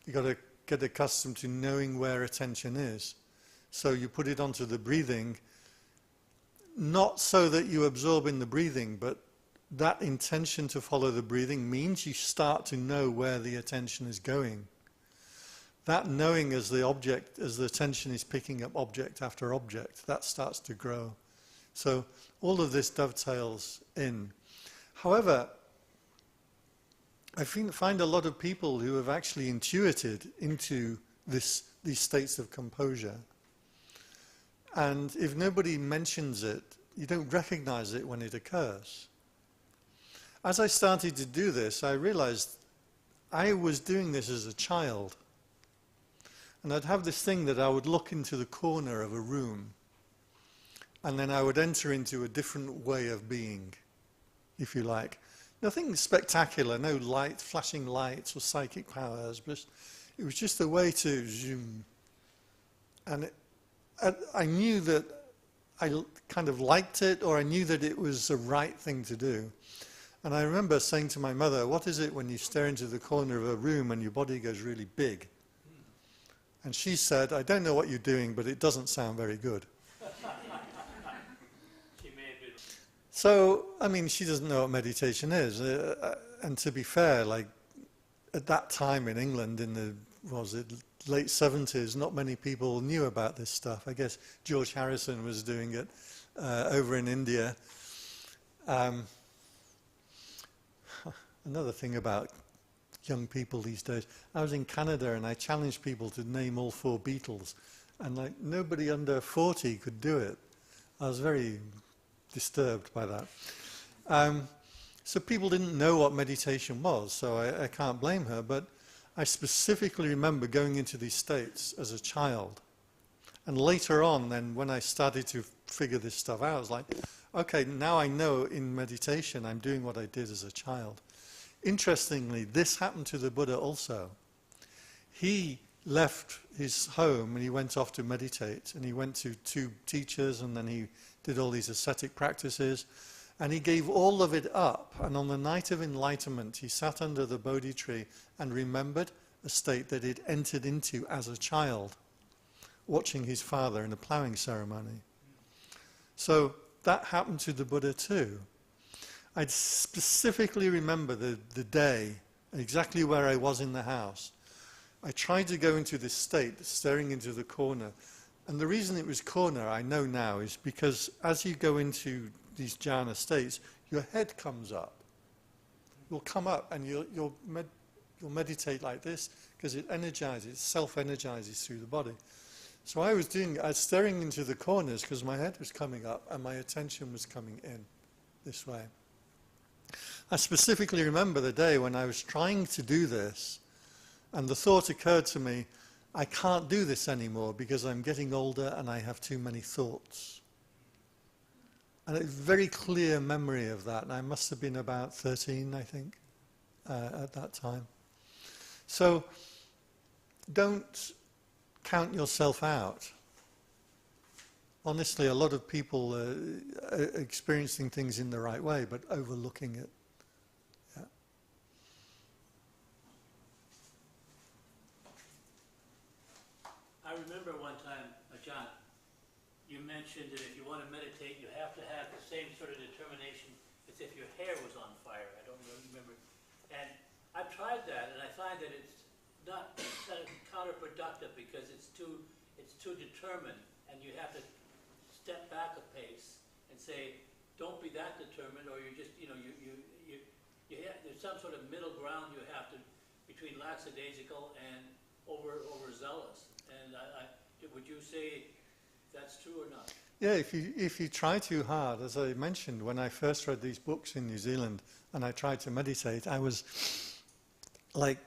You've got to get accustomed to knowing where attention is. So you put it onto the breathing, not so that you absorb in the breathing, but that intention to follow the breathing means you start to know where the attention is going. That knowing as the object, as the attention is picking up object after object, that starts to grow. So all of this dovetails in. However, I find a lot of people who have actually intuited into these states of composure. And if nobody mentions it, you don't recognize it when it occurs. As I started to do this, I realized I was doing this as a child. And I'd have this thing that I would look into the corner of a room, and then I would enter into a different way of being, if you like. Nothing spectacular, no light, flashing lights or psychic powers, but it was just a way to zoom. And I knew that I kind of liked it, or I knew that it was the right thing to do. And I remember saying to my mother, what is it when you stare into the corner of a room and your body goes really big? And she said, I don't know what you're doing, but it doesn't sound very good. She may have been. So, I mean, she doesn't know what meditation is. And to be fair, like, at that time in England, in the, late 70s, not many people knew about this stuff. I guess George Harrison was doing it over in India. Another thing about young people these days, I was in Canada and I challenged people to name all 4 Beatles, and like nobody under 40 could do it. I was very disturbed by that. So people didn't know what meditation was, so I can't blame her, but I specifically remember going into these states as a child. And later on, then, when I started to figure this stuff out, I was like, okay, now I know in meditation I'm doing what I did as a child. Interestingly, this happened to the Buddha also. He left his home and he went off to meditate, and he went to 2 teachers, and then he did all these ascetic practices, and he gave all of it up. And on the night of enlightenment, he sat under the Bodhi tree and remembered a state that he'd entered into as a child, watching his father in a ploughing ceremony. So that happened to the Buddha too. I specifically remember the day, exactly where I was in the house. I tried to go into this state, staring into the corner. And the reason it was corner, I know now, is because as you go into these jhana states, your head comes up. You'll come up and you'll meditate like this, because it energizes, self-energizes through the body. So I was staring into the corners because my head was coming up and my attention was coming in this way. I specifically remember the day when I was trying to do this, and the thought occurred to me, I can't do this anymore because I'm getting older and I have too many thoughts. And a very clear memory of that, and I must have been about 13, I think, at that time. So don't count yourself out. Honestly, a lot of people are experiencing things in the right way, but overlooking it. Yeah. I remember one time, John, you mentioned that if you want to meditate, you have to have the same sort of determination as if your hair was on fire. I don't really remember. And I've tried that, and I find that it's not kind of counterproductive because it's too determined, and you have to step back a pace and say, don't be that determined, or you just, there's some sort of middle ground you have to, between lackadaisical and overzealous. And would you say that's true or not? Yeah, if you try too hard, as I mentioned, when I first read these books in New Zealand and I tried to meditate, I was like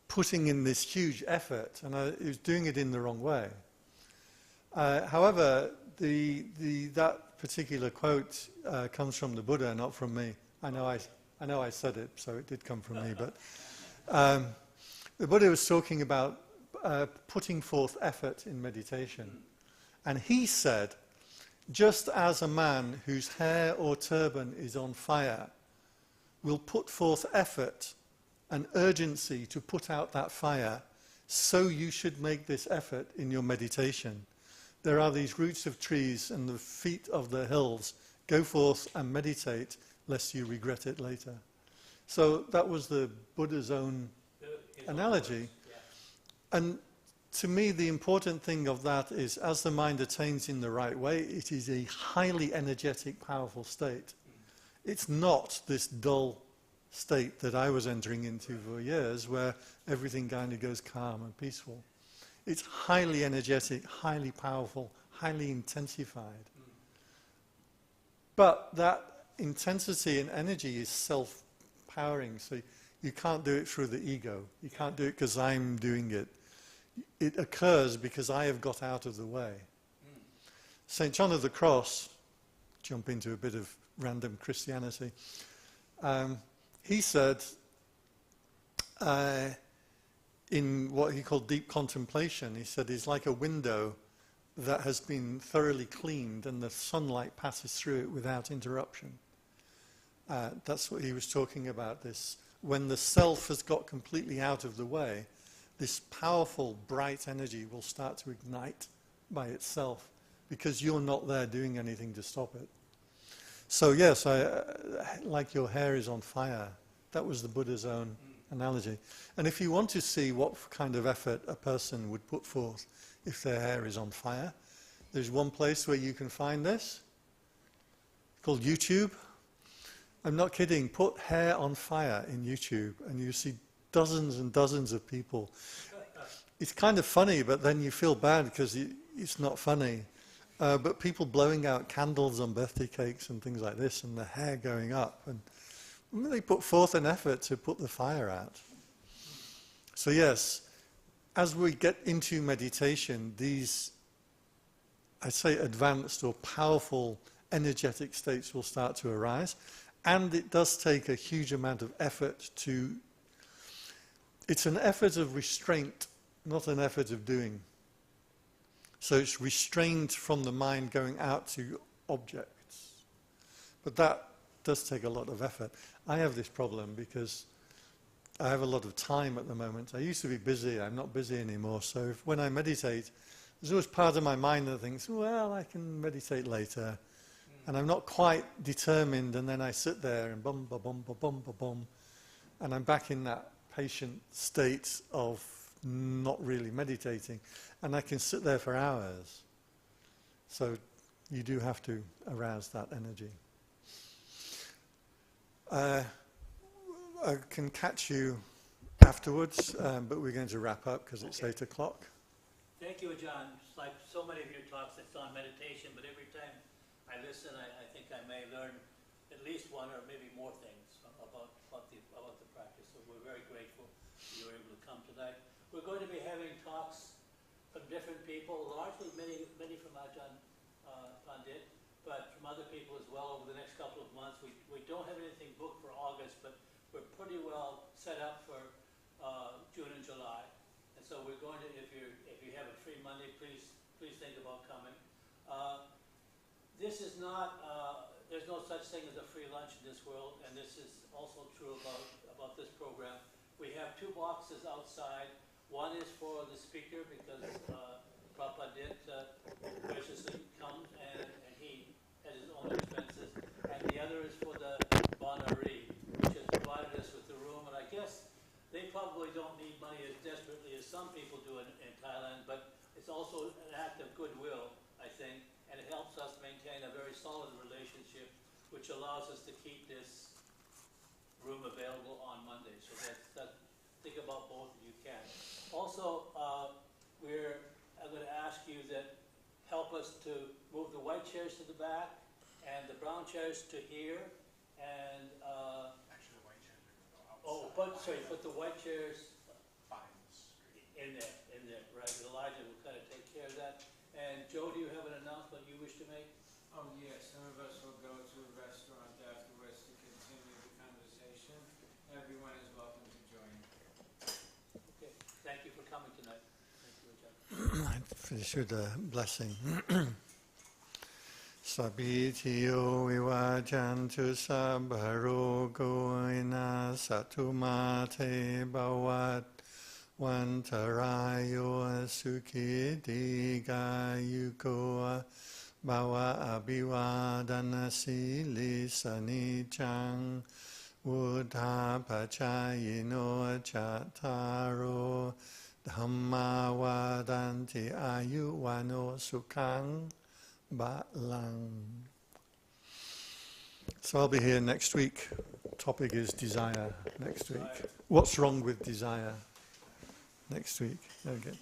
putting in this huge effort, and I was doing it in the wrong way. However, that particular quote comes from the Buddha, not from me. I know I know I said it, so it did come from me, but the Buddha was talking about putting forth effort in meditation. And he said, just as a man whose hair or turban is on fire will put forth effort and urgency to put out that fire, so you should make this effort in your meditation. There are these roots of trees and the feet of the hills. Go forth and meditate, lest you regret it later. So that was the Buddha's own analogy. And to me, the important thing of that is, as the mind attains in the right way, it is a highly energetic, powerful state. It's not this dull state that I was entering into for years, where everything kind of goes calm and peaceful. It's highly energetic, highly powerful, highly intensified. But that intensity and energy is self-powering, so you can't do it through the ego. You can't do it because I'm doing it. It occurs because I have got out of the way. St. John of the Cross, jump into a bit of random Christianity, he said, in what he called deep contemplation, he said, it's like a window that has been thoroughly cleaned and the sunlight passes through it without interruption. That's what he was talking about, this. When the self has got completely out of the way, this powerful, bright energy will start to ignite by itself because you're not there doing anything to stop it. So yes, like your hair is on fire. That was the Buddha's own analogy. And if you want to see what kind of effort a person would put forth if their hair is on fire, there's one place where you can find this, called YouTube. I'm not kidding. Put hair on fire in YouTube and you see dozens and dozens of people. It's kind of funny, but then you feel bad because it's not funny. But people blowing out candles on birthday cakes and things like this, and the hair going up. And they put forth an effort to put the fire out. So yes, as we get into meditation, these, I'd say, advanced or powerful energetic states will start to arise. And it does take a huge amount of effort to... It's an effort of restraint, not an effort of doing. So it's restrained from the mind going out to objects. But that does take a lot of effort. I have this problem because I have a lot of time at the moment. I used to be busy. I'm not busy anymore. So when I meditate, there's always part of my mind that thinks, well, I can meditate later. And I'm not quite determined. And then I sit there and bum, ba, bum, ba, bum, ba, bum. And I'm back in that patient state of not really meditating, and I can sit there for hours. So you do have to arouse that energy. I can catch you afterwards, but we're going to wrap up because it's 8 o'clock. Thank you, Ajahn. It's like so many of your talks, it's on meditation, but every time I listen, I think I may learn at least one or maybe more things about the practice. So we're very grateful you were able to come tonight. We're going to be having talks from different people, largely many from Ajahn Pandit, but from other people as well over the next couple of months. We don't have anything booked for August, but we're pretty well set up for June and July. And so we're going to, if you have a free Monday, please think about coming. This is not, there's no such thing as a free lunch in this world, and this is also true about this program. We have 2 boxes outside. One is for the speaker because Prabhupada graciously comes and he has his own expenses. And the other is for the Banari, which has provided us with the room. And I guess they probably don't need money as desperately as some people do in Thailand, but it's also an act of goodwill, I think. And it helps us maintain a very solid relationship, which allows us to keep this room available on Monday. So think about both if you can. Also, I'm going to ask you that help us to move the white chairs to the back and the brown chairs to here. And actually, the white chairs are going to go outside. put the white chairs Behind the screen. in there, right? Elijah will kind of take care of that. And Joe, do you have an announcement you wish to make? Oh, yes. Some of us will go to a restaurant afterwards to continue the conversation. Everyone is welcome to join. Okay, thank you for coming tonight. Thank you, Ajahn. I finish with a blessing. Sabitiyo vivajantu sabbarogo ina satumate bhavat vantarayo sukhidikayuko bhava abhivadana sili sanicang Buddha pachayino chattaro Dhamma vadanti ayuvano sukhang balang. So I'll be here next week. Topic is desire next week. What's wrong with desire? Next week. Okay.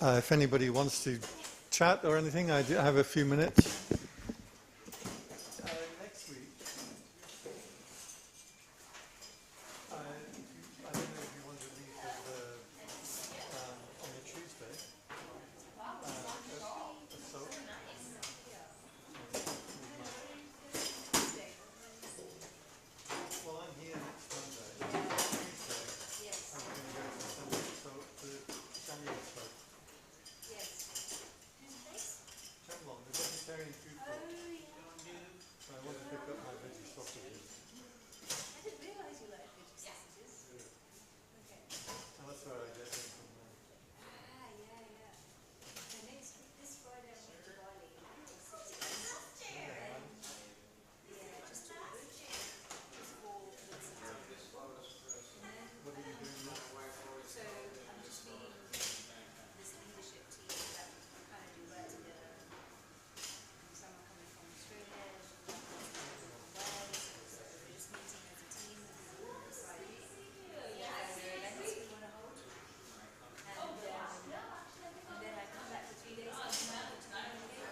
If anybody wants to chat or anything, I have a few minutes. Next week, I don't know if you want to leave on the Tuesday. Well, I'm here next Monday. Tuesday, Yes. I'm going to go to Sunday, so to Samuel spoke. Yes. Who's the place? Chamlong, the vegetarian food Oh, court. yeah. So I want to pick up my veggie sausages. I didn't realise you liked veggie sausages. Okay. And that's where I get them from there. Ah, yeah. So this Friday I'm going to Bali. Yeah, just for What are you doing next? So I'm just meeting this leadership team that kind of do work together. Someone coming from Australia, someone from Wales. So we're just meeting as a team on Friday. Events we want to hold. And then I come back for 3 days and come out to communicate.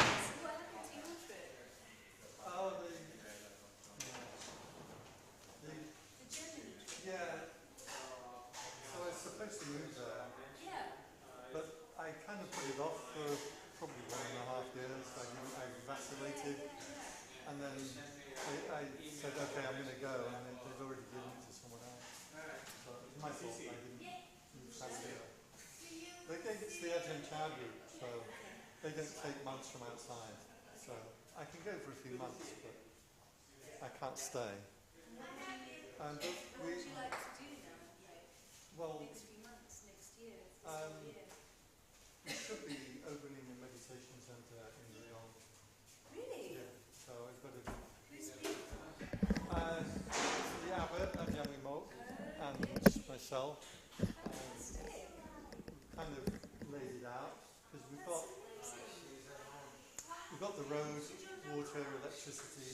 Yes, what happened to your trip? Oh, the The Germany trip. yeah. So I was supposed to move there, Yeah. but I kind of put it off for probably 1.5 years. I vacillated, and then I said, okay, I'm going to go, and then they've already given it to someone else. So it was my fault. I didn't move fast enough. It's the Ajahn Chah group, so they don't take months from outside. So I can go for a few months, but I can't stay. What But would you like to do now? Like, well, next few months, next year, this Um, year? we should be opening a meditation centre in Lyon. Really? Yeah, so I've got to. Who's speaking? The abbot and Yamimok and myself Fantastic. kind of laid it out because we've got the road, water, electricity,